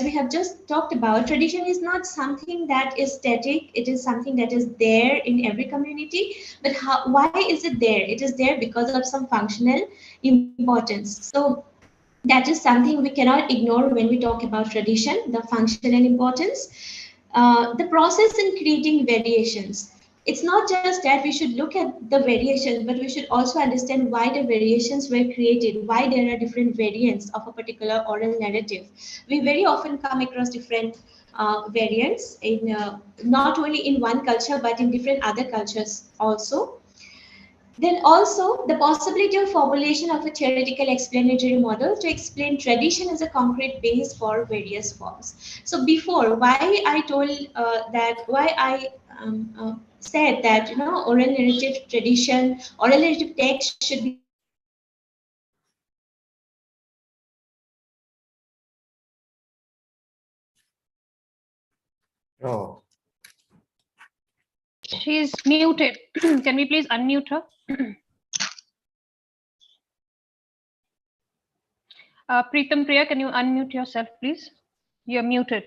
[SPEAKER 4] we have just talked about, tradition is not something that is static. It is something that is there in every community. But why is it there? It is there because of some functional importance. So that is something we cannot ignore when we talk about tradition, the functional importance. The process in creating variations. It's not just that we should look at the variations, but we should also understand why the variations were created, why there are different variants of a particular oral narrative. We very often come across different variants in not only in one culture, but in different other cultures also. Then also the possibility of formulation of a theoretical explanatory model to explain tradition as a concrete base for various forms. So before, why I told why I said that, you know, oral narrative tradition, oral narrative text should be understood as a concrete base for various forms of tradition.
[SPEAKER 2] Oh,
[SPEAKER 1] She's muted. Can we please unmute her? Preetam Priya, can you unmute yourself, please? You're muted.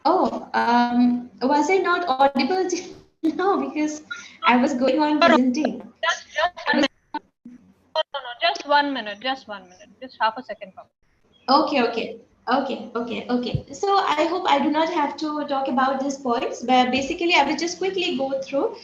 [SPEAKER 4] Oh, was I not audible? No, because I was going on presenting.
[SPEAKER 1] No, just 1 minute, just 1 minute, just half a second.
[SPEAKER 4] Okay. So I hope I do not have to talk about these points, but basically I will just quickly go through.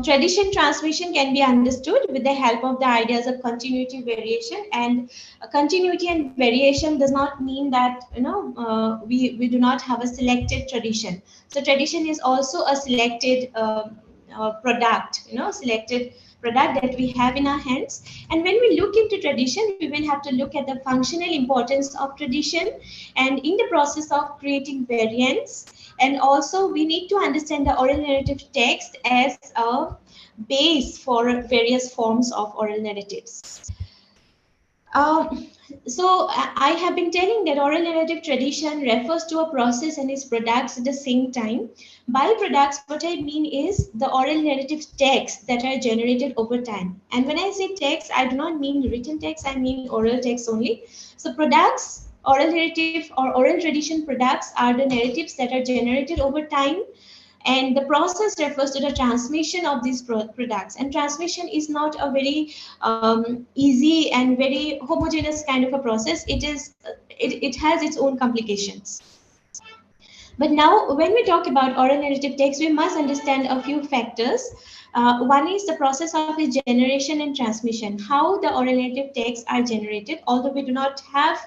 [SPEAKER 4] Tradition transmission can be understood with the help of the ideas of continuity, variation, and continuity and variation does not mean that, you know, we do not have a selected tradition. So tradition is also a selected product, you know, selected product that we have in our hands. And when we look into tradition, we will have to look at the functional importance of tradition and in the process of creating variants. And also we need to understand the oral narrative text as a base for various forms of oral narratives. So I have been telling that oral narrative tradition refers to a process and its products at the same time. By products, what I mean is the oral narrative texts that are generated over time. And when I say text, I do not mean written text, I mean oral text only. So products, oral narrative or oral tradition products are the narratives that are generated over time, and the process refers to the transmission of these products, and transmission is not a very easy and very homogeneous kind of a process. It has its own complications. But now when we talk about oral narrative text, we must understand a few factors. One is the process of its generation and transmission, how the oral narrative texts are generated, although we do not have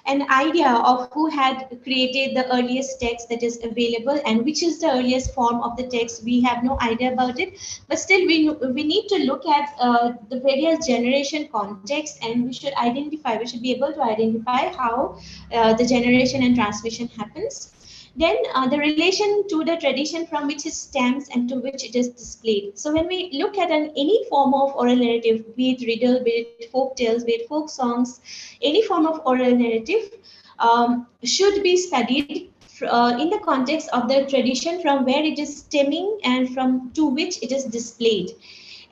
[SPEAKER 4] an idea of who had created the earliest text that is available and which is the earliest form of the text. We have no idea about it, but still we need to look at the various generation context, and we should be able to identify how the generation and transmission happens. Then the relation to the tradition from which it stems and to which it is displayed. So when we look at any form of oral narrative, be it riddle, be it folk tales, be it folk songs, any form of oral narrative should be studied in the context of the tradition from where it is stemming and from to which it is displayed.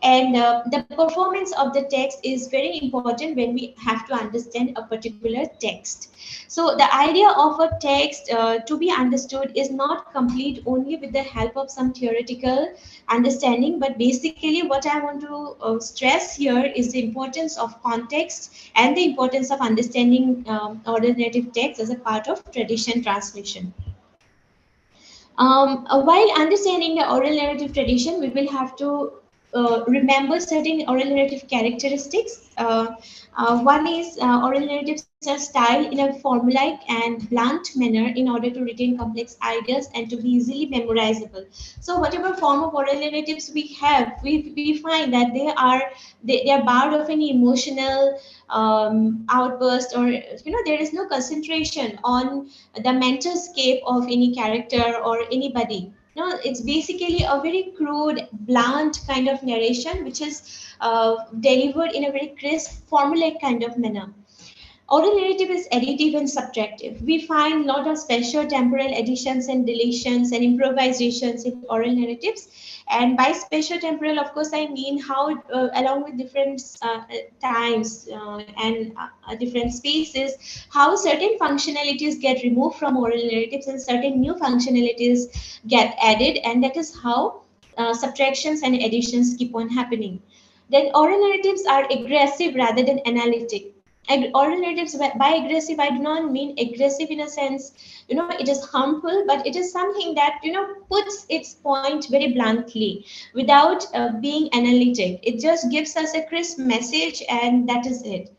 [SPEAKER 4] And the performance of the text is very important when we have to understand a particular text. So the idea of a text to be understood is not complete only with the help of some theoretical understanding, but basically what I want to stress here is the importance of context and the importance of understanding oral narrative text as a part of tradition transmission. While understanding the oral narrative tradition, we will have to remember certain oral narrative characteristics. One is oral narratives are styled in a formulaic and blunt manner in order to retain complex ideas and to be easily memorizable. So whatever form of oral narratives we have, we find that they are barred of any emotional outburst, or there is no concentration on the mental scape of any character or anybody. it's basically a very crude, blunt kind of narration, which is delivered in a very crisp, formulaic kind of manner. Oral narrative is additive and subtractive. We find a lot of special temporal additions and deletions and improvisations in oral narratives. And by spatial temporal, of course, I mean how, along with different times and different spaces, how certain functionalities get removed from oral narratives and certain new functionalities get added. And that is how subtractions and additions keep on happening. Then oral narratives are aggressive rather than analytic. Oral narratives, by aggressive, I do not mean aggressive in a sense, it is harmful, but it is something that, puts its point very bluntly without being analytic. It just gives us a crisp message, and that is it.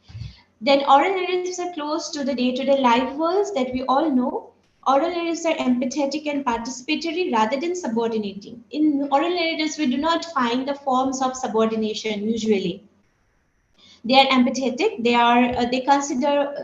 [SPEAKER 4] Then oral narratives are close to the day-to-day life worlds that we all know. Oral narratives are empathetic and participatory rather than subordinating. In oral narratives, we do not find the forms of subordination usually. They are empathetic. They consider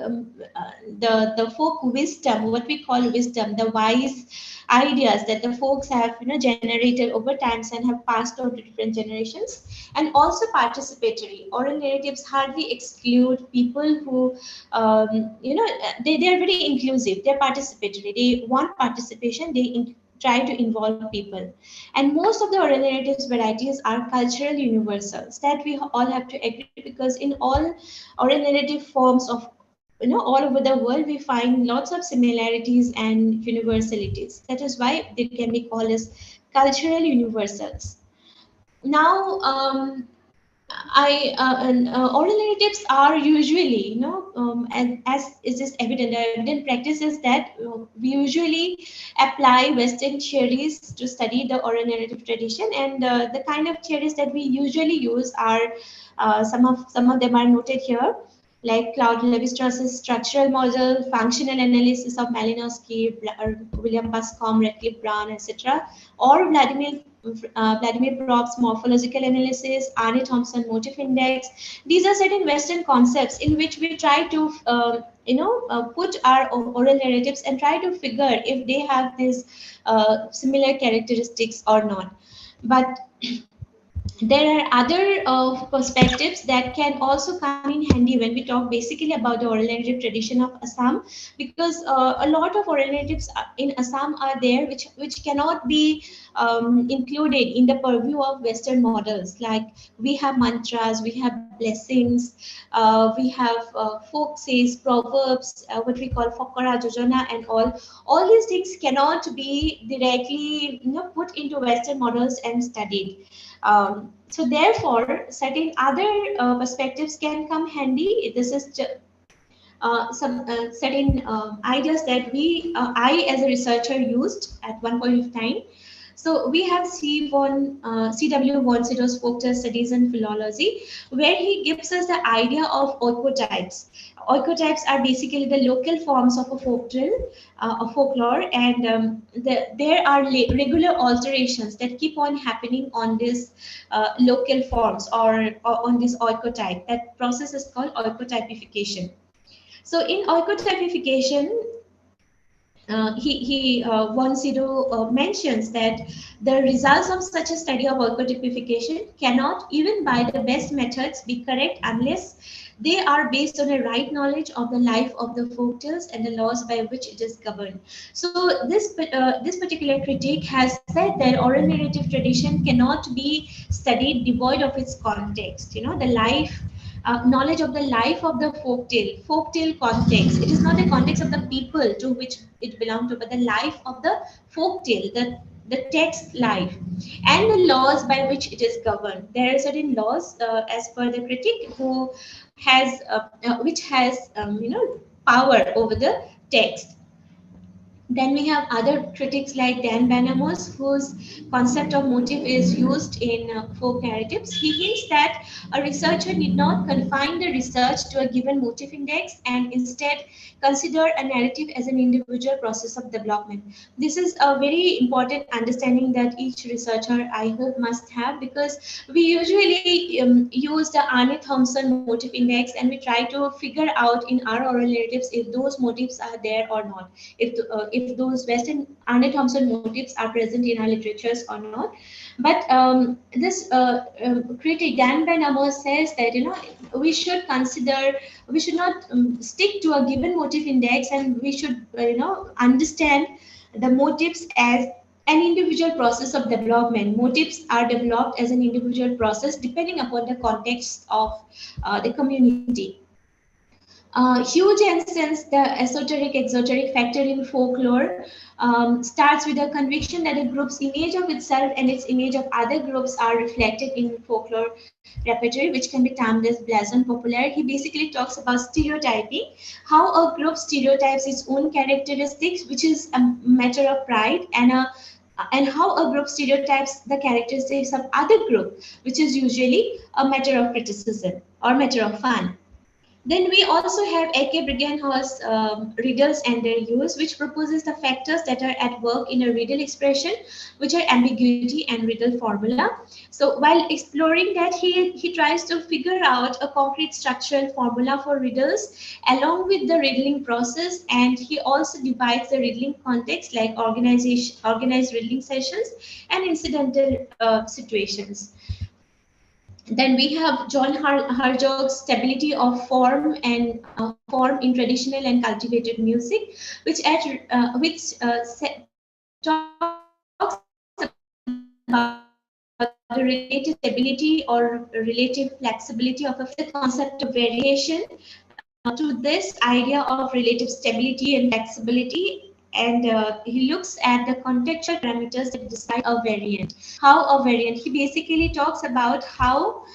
[SPEAKER 4] the folk wisdom, what we call wisdom, the wise ideas that the folks have generated over times and have passed on to different generations. And also participatory. Oral narratives hardly exclude people who they are very inclusive. They're participatory. They want participation. They try to involve people. And most of the oral narratives varieties are cultural universals that we all have to agree, because in all oral narrative forms of all over the world, we find lots of similarities and universalities. That is why they can be called as cultural universals. Now, oral narratives are usually, as is this evident practice is that we usually apply Western theories to study the oral narrative tradition, and the kind of theories that we usually use are some of them are noted here, like Claude Lévi-Strauss's structural model, functional analysis of Malinowski, William Bascom, Radcliffe Brown, etc., or Vladimir Propp's morphological analysis, Arne Thompson motif index. These are certain Western concepts in which we try to put our oral narratives and try to figure if they have these similar characteristics or not. But there are other perspectives that can also come in handy when we talk basically about the oral narrative tradition of Assam, because a lot of oral narratives in Assam are there which cannot be included in the purview of Western models. Like we have mantras, we have blessings, we have folk says, proverbs, what we call Fokara, Jojana, and all these things cannot be directly put into Western models and studied. So therefore, certain other perspectives can come handy. This is some certain ideas that I as a researcher used at one point of time. So we have C.W. von Sydow's Folktale Studies and Philology, where he gives us the idea of oikotypes. Oikotypes are basically the local forms of a folklore, and there are regular alterations that keep on happening on these local forms or on this oikotype. That process is called oikotypification. So in oikotypification, von Sydow mentions that the results of such a study of oikotypification cannot, even by the best methods, be correct unless they are based on a right knowledge of the life of the folktales and the laws by which it is governed. So this particular critique has said that oral narrative tradition cannot be studied devoid of its context. The life. Knowledge of the life of the folktale context. It is not the context of the people to which it belongs to, but the life of the folktale, the text life, and the laws by which it is governed. There are certain laws, as per the critic, which has power over the text. Then we have other critics like Dan Banamos, whose concept of motif is used in folk narratives. He hints that a researcher need not confine the research to a given motif index and instead consider a narrative as an individual process of development. This is a very important understanding that each researcher, I hope, must have, because we usually use the Arne Thompson motif index and we try to figure out in our oral narratives if those motifs are there or not. If if those Western Arne Thompson motifs are present in our literatures or not. But this critic Dan Van Amos says that we should not stick to a given motif index, and we should understand the motifs as an individual process of development. Motifs are developed as an individual process depending upon the context of the community. Hugh Jensen's the esoteric-exoteric factor in folklore starts with a conviction that a group's image of itself and its image of other groups are reflected in folklore repertory, which can be termed as blazon populaire. He basically talks about stereotyping, how a group stereotypes its own characteristics, which is a matter of pride, and how a group stereotypes the characteristics of other group, which is usually a matter of criticism or matter of fun. Then we also have A.K. Briggenhouse's riddles and their use, which proposes the factors that are at work in a riddle expression, which are ambiguity and riddle formula. So while exploring that, he tries to figure out a concrete structural formula for riddles along with the riddling process, and he also divides the riddling context like organized riddling sessions and incidental situations. Then we have John Harjog's stability of form and form in traditional and cultivated music, which talks about the relative stability or relative flexibility of the concept of variation to this idea of relative stability and flexibility. And he looks at the contextual parameters that describe a variant. He basically talks about how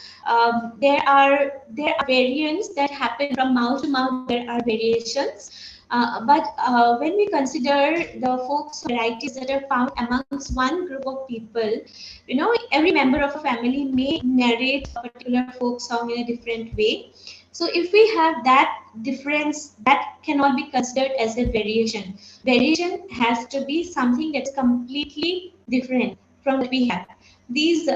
[SPEAKER 4] there are variants that happen from mouth to mouth. There are variations, but when we consider the folk varieties that are found amongst one group of people, every member of a family may narrate a particular folk song in a different way. So if we have that difference, that cannot be considered as a variation. Variation has to be something that's completely different from what we have. These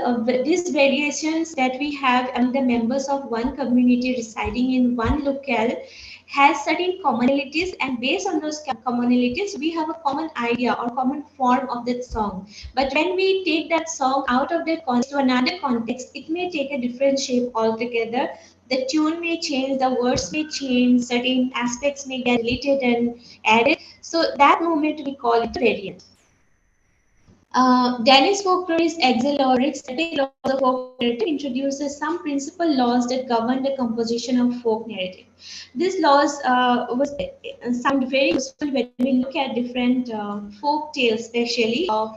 [SPEAKER 4] variations that we have among the members of one community residing in one locale has certain commonalities, and based on those commonalities, we have a common idea or common form of that song. But when we take that song out of that context to another context, it may take a different shape altogether. The tune may change, the words may change, certain aspects may get deleted and added. So that moment we call it a variant. Danish folklorist Axel Ulrich's laws of folk narrative introduces some principal laws that govern the composition of folk narrative. These laws sound very useful when we look at different folk tales, especially of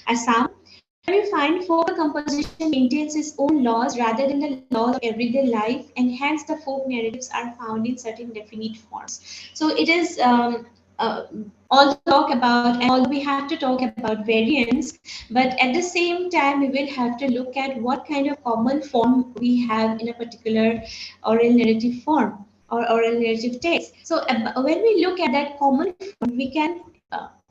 [SPEAKER 4] Assam. We find folk composition maintains its own laws rather than the laws of everyday life, and hence the folk narratives are found in certain definite forms. So it is although we have to talk about variants, but at the same time we will have to look at what kind of common form we have in a particular oral narrative form or oral narrative text. So when we look at that common form, we can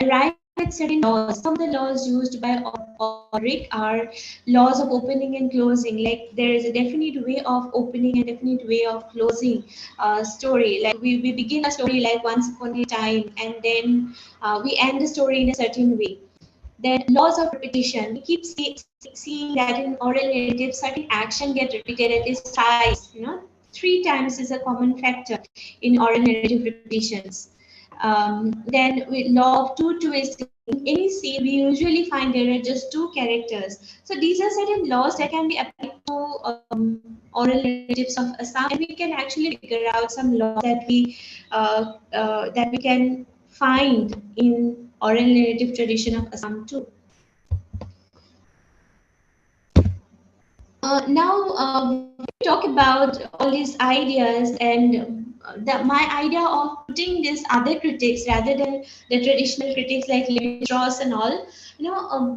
[SPEAKER 4] arrive at certain laws. Some of the laws used by Ulrich are laws of opening and closing. Like there is a definite way of opening and definite way of closing a story. Like we begin a story like once upon a time, and then we end the story in a certain way. Then laws of repetition. We keep seeing that in oral narrative, certain action get repeated at least twice. 3 times is a common factor in oral narrative repetitions. Then with law of two twists, in any scene, we usually find there are just 2 characters. So these are certain laws that can be applied to oral narratives of Assam, and we can actually figure out some laws that we can find in oral narrative tradition of Assam too. Now we talk about all these ideas, and my idea of putting these other critics rather than the traditional critics like Levi-Strauss and all,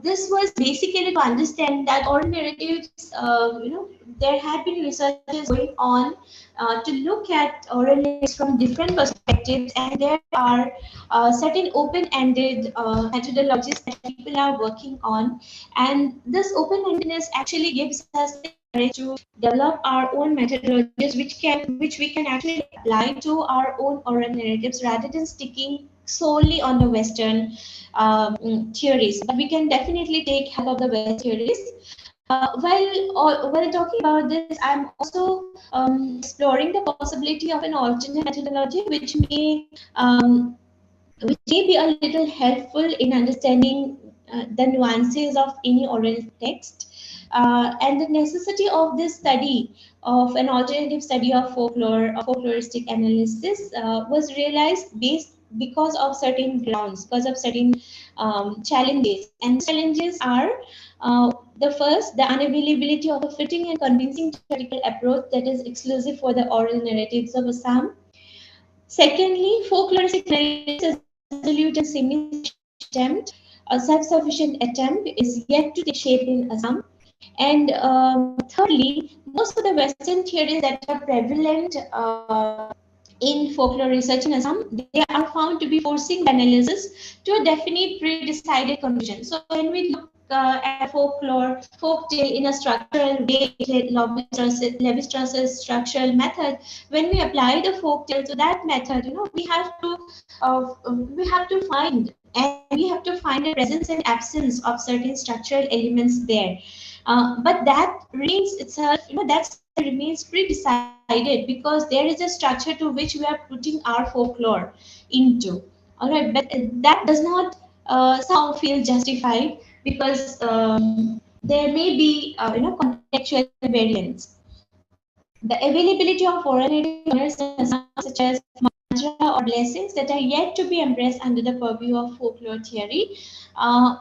[SPEAKER 4] this was basically to understand that oral narratives, there had been researches going on to look at oral narratives from different perspectives, and there are certain open-ended methodologies that people are working on, and this open-endedness actually gives us the courage to develop our own methodologies which we can actually apply to our own oral narratives rather than sticking solely on the Western theories, but we can definitely take help of the Western theories. While talking about this, I'm also exploring the possibility of an alternate methodology, which may be a little helpful in understanding the nuances of any oral text, and the necessity of this study of an alternative study of folklore or folkloristic analysis was realized because of certain grounds, because of certain challenges. And the challenges are the first, the unavailability of a fitting and convincing theoretical approach that is exclusive for the oral narratives of Assam. Secondly, folkloristic analysis is resolute and semi-attempt. A self-sufficient attempt is yet to take shape in Assam. And thirdly, most of the Western theories that are prevalent in folklore research in Assam, they are found to be forcing the analysis to a definite pre-decided conclusion. So when we look at folklore, folktale in a structural way, Levi-Strauss's structural method, when we apply the folktale to that method, we have to find a presence and absence of certain structural elements there. But that remains itself, that remains pre-decided because there is a structure to which we are putting our folklore into. All right, but that does not somehow feel justified because there may be, contextual variance. The availability of oral narratives such as mantra or blessings that are yet to be embraced under the purview of folklore theory,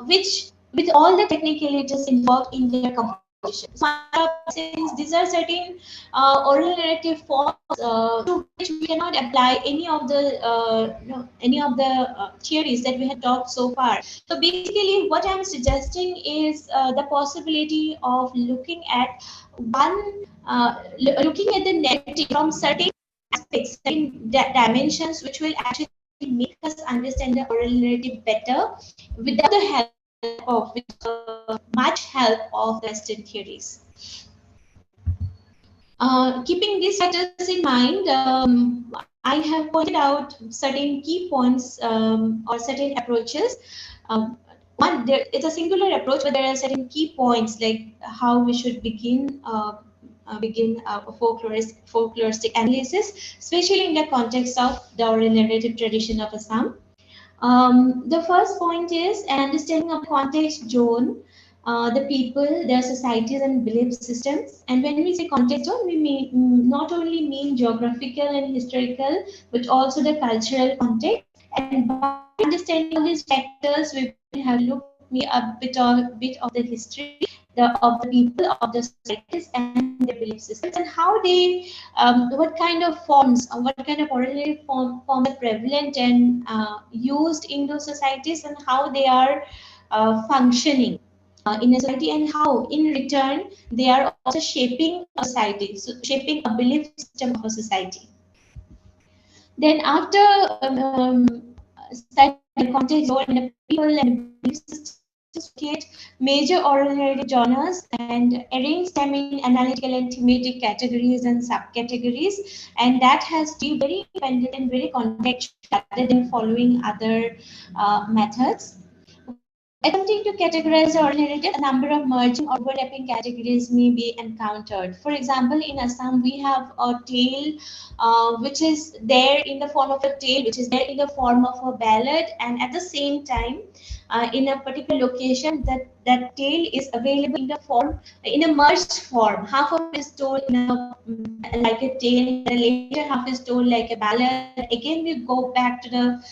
[SPEAKER 4] which with all the technicalities involved in their composition. Since these are certain oral narrative forms to which we cannot apply any of the theories that we have talked so far. So basically, what I'm suggesting is the possibility of looking at looking at the narrative from certain aspects, certain dimensions, which will actually make us understand the oral narrative better without the help of much help of Western theories. Keeping these factors in mind, I have pointed out certain key points or certain approaches. It's a singular approach, but there are certain key points like how we should begin folkloristic analysis, especially in the context of the oral narrative tradition of Assam. The first point is an understanding of context zone, the people, their societies and belief systems. And when we say context zone, we not only mean geographical and historical, but also the cultural context. And by understanding all these factors, we have looked a bit of the history of the people, of the societies and their belief systems, and how they, what kind of forms, what kind of oral forms are prevalent and used in those societies, and how they are functioning in a society, and how in return they are also shaping a society, so shaping a belief system of a society. Then after studying the context and the people and belief systems, create major oral narrative genres and arrange them in analytical and thematic categories and subcategories, and that has to be very independent and very contextual rather than following other methods. Attempting to categorize the oral narrative, a number of merging or overlapping categories may be encountered. For example, in Assam, we have a tale which is there in the form of a tale, which is there in the form of a ballad, and at the same time, in a particular location, that tale is available in a merged form. Half of it is told like a tale, the later half is told like a ballad. Again, we go back to the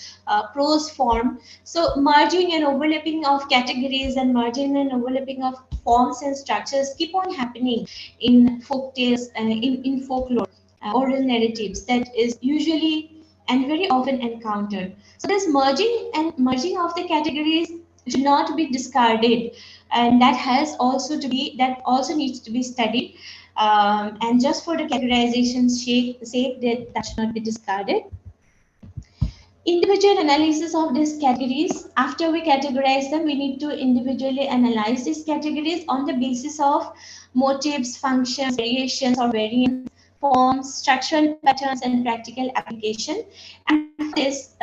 [SPEAKER 4] prose form. So merging and overlapping of categories and merging and overlapping of forms and structures keep on happening in folk tales and in folklore, oral narratives, that is usually and very often encountered. So this merging of the categories should not be discarded, and that also needs to be studied. And just for the categorization's sake, that should not be discarded. Individual analysis of these categories. After we categorize them, we need to individually analyze these categories on the basis of motives, functions, variations or variants, forms, structural patterns, and practical application. And for this,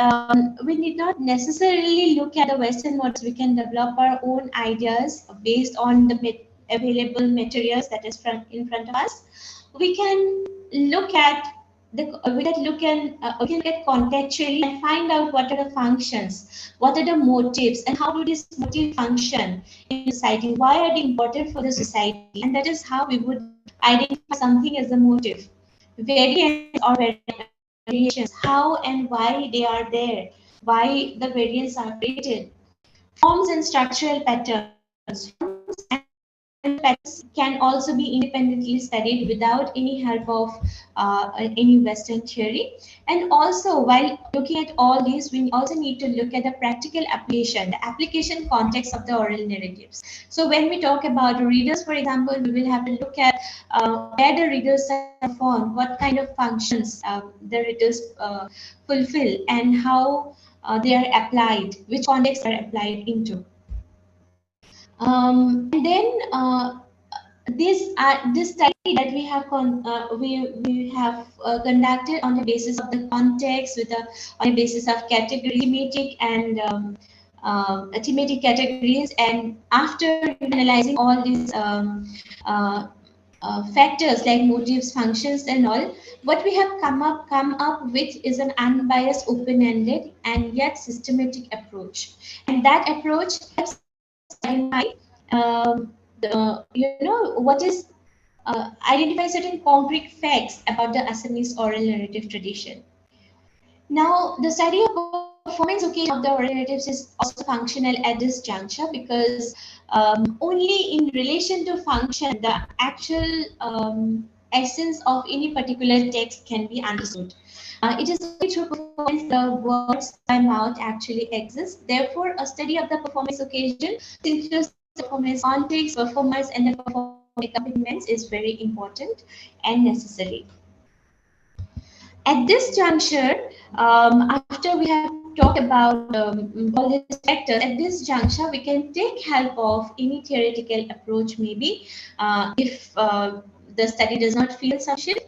[SPEAKER 4] we need not necessarily look at the Western models. We can develop our own ideas based on the available materials that is in front of us. We can look at we can look at contextually and find out what are the functions, what are the motives, and how do these motives function in society, why are they important for the society, and that is how we would identify something as a motive. Variants or variations, how and why they are there, why the variants are created. Forms and structural patterns. Forms and patterns can also be independently studied without any help of any Western theory. And also, while looking at all these, we also need to look at the practical application, the application context of the oral narratives. So when we talk about readers, for example, we will have to look at where the readers are formed, what kind of functions the readers fulfill, and how they are applied, which context they are applied into. And then this study that we have conducted on the basis of the context, on the basis of category, thematic and thematic categories, and after analyzing all these factors like motives, functions, and all, what we have come up with is an unbiased, open-ended, and yet systematic approach. And that approach helps identify identify certain concrete facts about the Assamese oral narrative tradition. Now, the study of performance occasion of the oral narratives is also functional at this juncture, because only in relation to function, the actual essence of any particular text can be understood. It is only through performance the words by mouth actually exist. Therefore, a study of the performance occasion, includes performance context, performance, and the performance accompaniments is very important and necessary. At this juncture, after we have talked about all these factors, at this juncture, we can take help of any theoretical approach, maybe. If the study does not feel sufficient,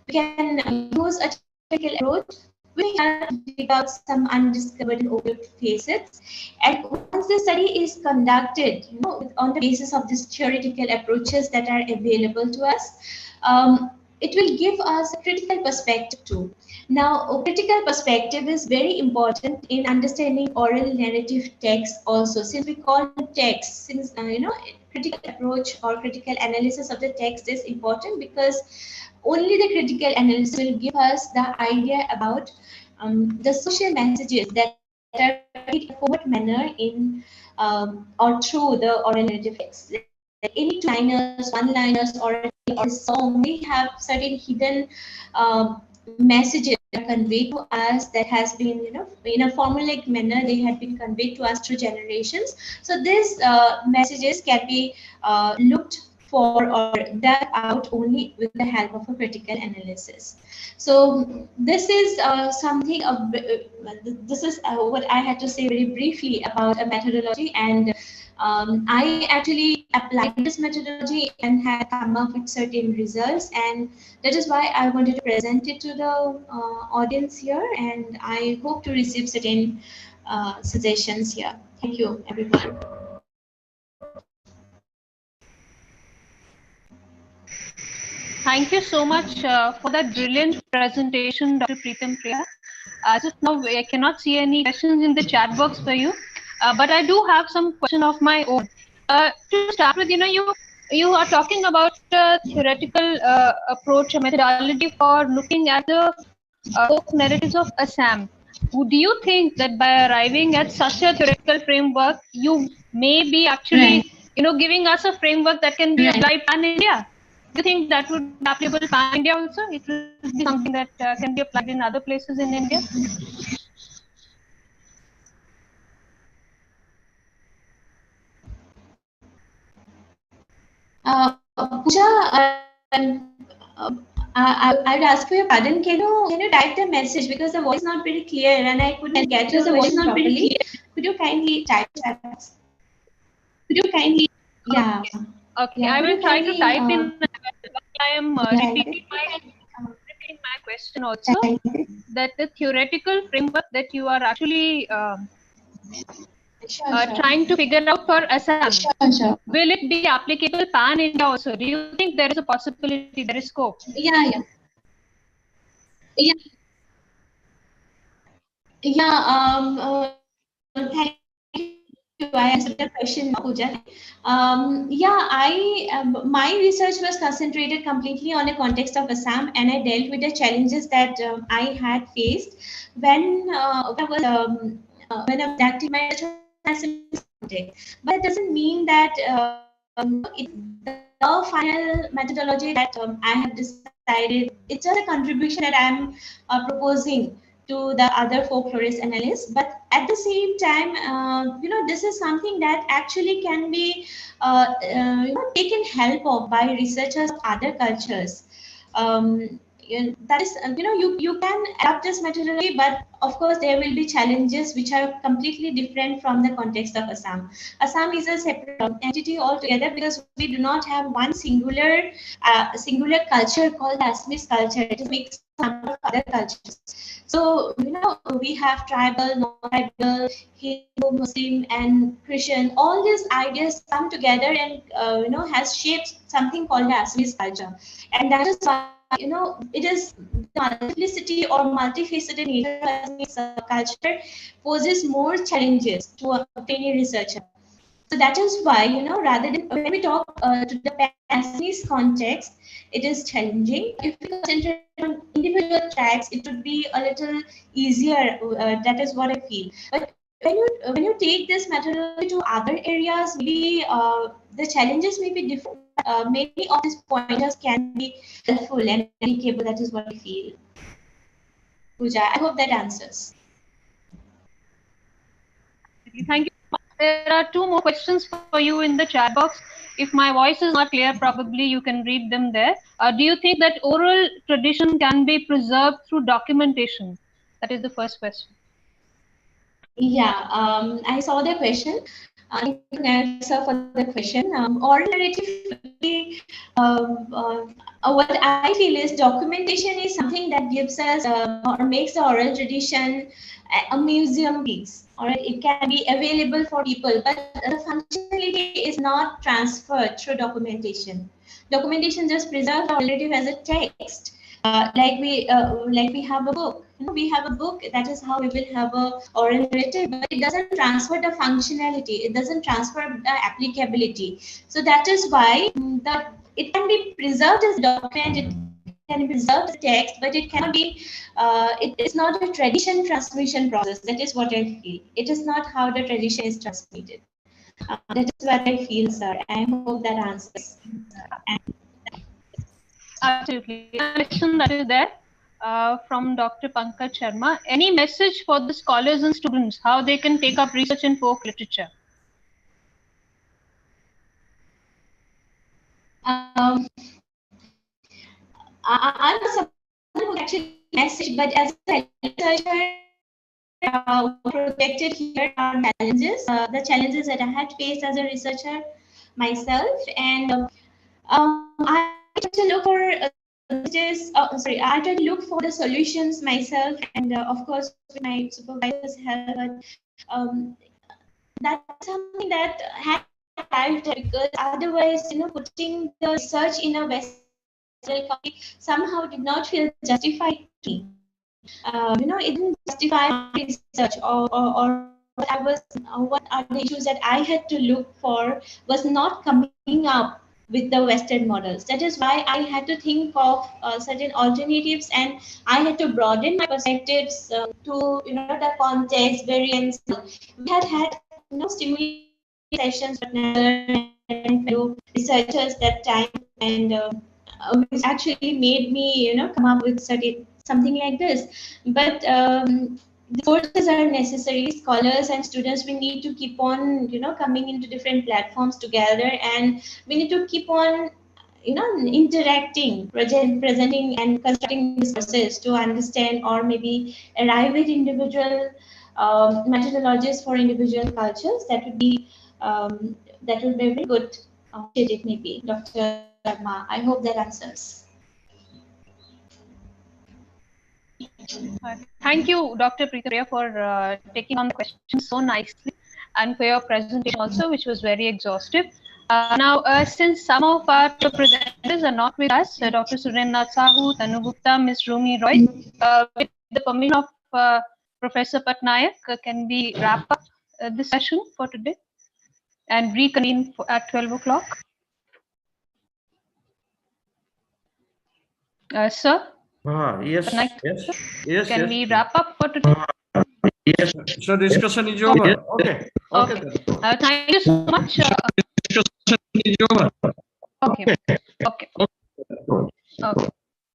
[SPEAKER 4] we can use a theoretical approach. We can dig out some undiscovered and overlooked facets. And once the study is conducted, on the basis of these theoretical approaches that are available to us, it will give us a critical perspective too. Now, a critical perspective is very important in understanding oral narrative text also. Since we call it text, since critical approach or critical analysis of the text is important, because only the critical analysis will give us the idea about the social messages that are in a forward manner in or through the oral narrative text. Like any two-liners, one-liners, or a song, they have certain hidden messages that are conveyed to us, that has been, in a formulaic manner, they have been conveyed to us through generations. So these messages can be looked for or dug out only with the help of a critical analysis. So this is something of this is what I had to say very briefly about a methodology, and I actually applied this methodology and had come up with certain results, and that is why I wanted to present it to the audience here, and I hope to receive certain suggestions here. Thank you, everyone.
[SPEAKER 1] Thank you so much for that brilliant presentation, Dr. Preetam Priya. As of now, I cannot see any questions in the chat box for you, but I do have some question of my own. To start with, you are talking about a theoretical approach, a methodology for looking at the folk narratives of Assam. Do you think that by arriving at such a theoretical framework, you may be actually, giving us a framework that can be applied pan-India? Do you think that would be applicable pan-India also? It will be something that can be applied in other places in India?
[SPEAKER 4] Pooja, I would ask for your pardon. Can you type the message, because the voice is not very clear and I couldn't get your question properly. Could you kindly type that? Could you kindly? Yeah.
[SPEAKER 1] Okay,
[SPEAKER 4] Yeah,
[SPEAKER 1] I will try to type in.
[SPEAKER 4] uh,
[SPEAKER 1] I am repeating my question also, that the theoretical framework that you are actually trying to figure out for Assam, will it be applicable pan-India also? Do you think there is a possibility, there is scope?
[SPEAKER 4] Yeah. Thank you. I answered the question, Pooja. My research was concentrated completely on the context of Assam, and I dealt with the challenges that I had faced when I was conducting my research context. But it doesn't mean that the final methodology that I have decided. It's just a contribution that I'm proposing to the other folklorist analysts, but at the same time, this is something that actually can be taken help of by researchers of other cultures. That is, you can adapt this methodology, but of course there will be challenges which are completely different from the context of Assam. Assam is a separate entity altogether because we do not have one singular culture called Assamese culture. It is mixed with other cultures. So, we have tribal, non-tribal, Hindu, Muslim, and Christian. All these ideas come together and, has shaped something called the Assamese culture. And that is why, it is the multiplicity or multifaceted nature of Assamese culture poses more challenges to any researcher. So that is why, rather than when we talk to the Assamese context, it is challenging. If we concentrate on individual tracks, it would be a little easier. That is what I feel. But when you take this methodology to other areas, maybe the challenges may be different. Many of these pointers can be helpful and applicable. That is what I feel. Pooja, I hope that answers.
[SPEAKER 1] Thank you. There are two more questions for you in the chat box. If my voice is not clear, probably you can read them there. Do you think that oral tradition can be preserved through documentation? That is the first question.
[SPEAKER 4] Yeah, I saw the question. I can answer for the question. Oral narrative, what I feel is documentation is something that gives us or makes the oral tradition a museum piece, or it can be available for people, but the functionality is not transferred through documentation. Documentation just preserves the narrative as a text. Like we have a book. We have a book. That is how we will have a oral narrative, but it doesn't transfer the functionality. It doesn't transfer the applicability. So that is why it can be preserved as a document. It can be preserved as text, but it cannot be. It is not a tradition transmission process. That is what I feel. It is not how the tradition is transmitted. That is what I feel, sir. I hope that answers.
[SPEAKER 1] Absolutely. A question that is there from Dr. Pankaj Sharma. Any message for the scholars and students, how they can take up research in folk literature?
[SPEAKER 4] I'm someone who actually message, but as a researcher, projected here are challenges, the challenges that I had faced as a researcher myself, and I try to look for I try to look for the solutions myself, and of course with my supervisor's help. But that's something that had because otherwise, putting the research in a Western country somehow did not feel justified to me. It didn't justify research or what are the issues that I had to look for was not coming up with the Western models. That is why I had to think of certain alternatives, and I had to broaden my perspectives to the context, variance. We had stimulating sessions with researchers that time, and which actually made me come up with something like this. But the courses are necessary. Scholars and students, we need to keep on coming into different platforms together, and we need to keep on interacting, presenting and constructing this process to understand or maybe arrive at individual methodologies for individual cultures. That would be a very good initiative, maybe, Dr. Sharma. I hope that answers.
[SPEAKER 1] Thank you, Dr. Preetha, for taking on the questions so nicely and for your presentation also, which was very exhaustive. Now, since some of our presenters are not with us, Dr. Surendra Sahu, Tanu Gupta, Ms. Rumi Roy, with the permission of Professor Patnaik, can we wrap up this session for today and reconvene at 12 o'clock? Sir?
[SPEAKER 2] Yes,
[SPEAKER 1] Patnaik,
[SPEAKER 2] yes.
[SPEAKER 1] Can we wrap up for today?
[SPEAKER 2] Yes. So discussion is over. Okay.
[SPEAKER 1] Okay. Thank you so much. Okay.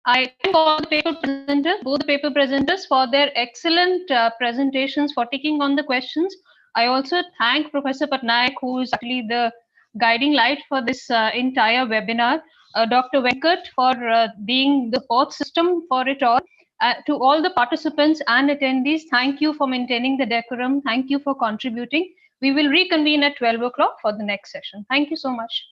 [SPEAKER 1] I thank all the paper presenters, both the paper presenters, for their excellent presentations, for taking on the questions. I also thank Professor Patnaik, who is actually the guiding light for this entire webinar. Dr. Venkat for being the fourth system for it all. To all the participants and attendees, thank you for maintaining the decorum. Thank you for contributing. We will reconvene at 12 o'clock for the next session. Thank you so much.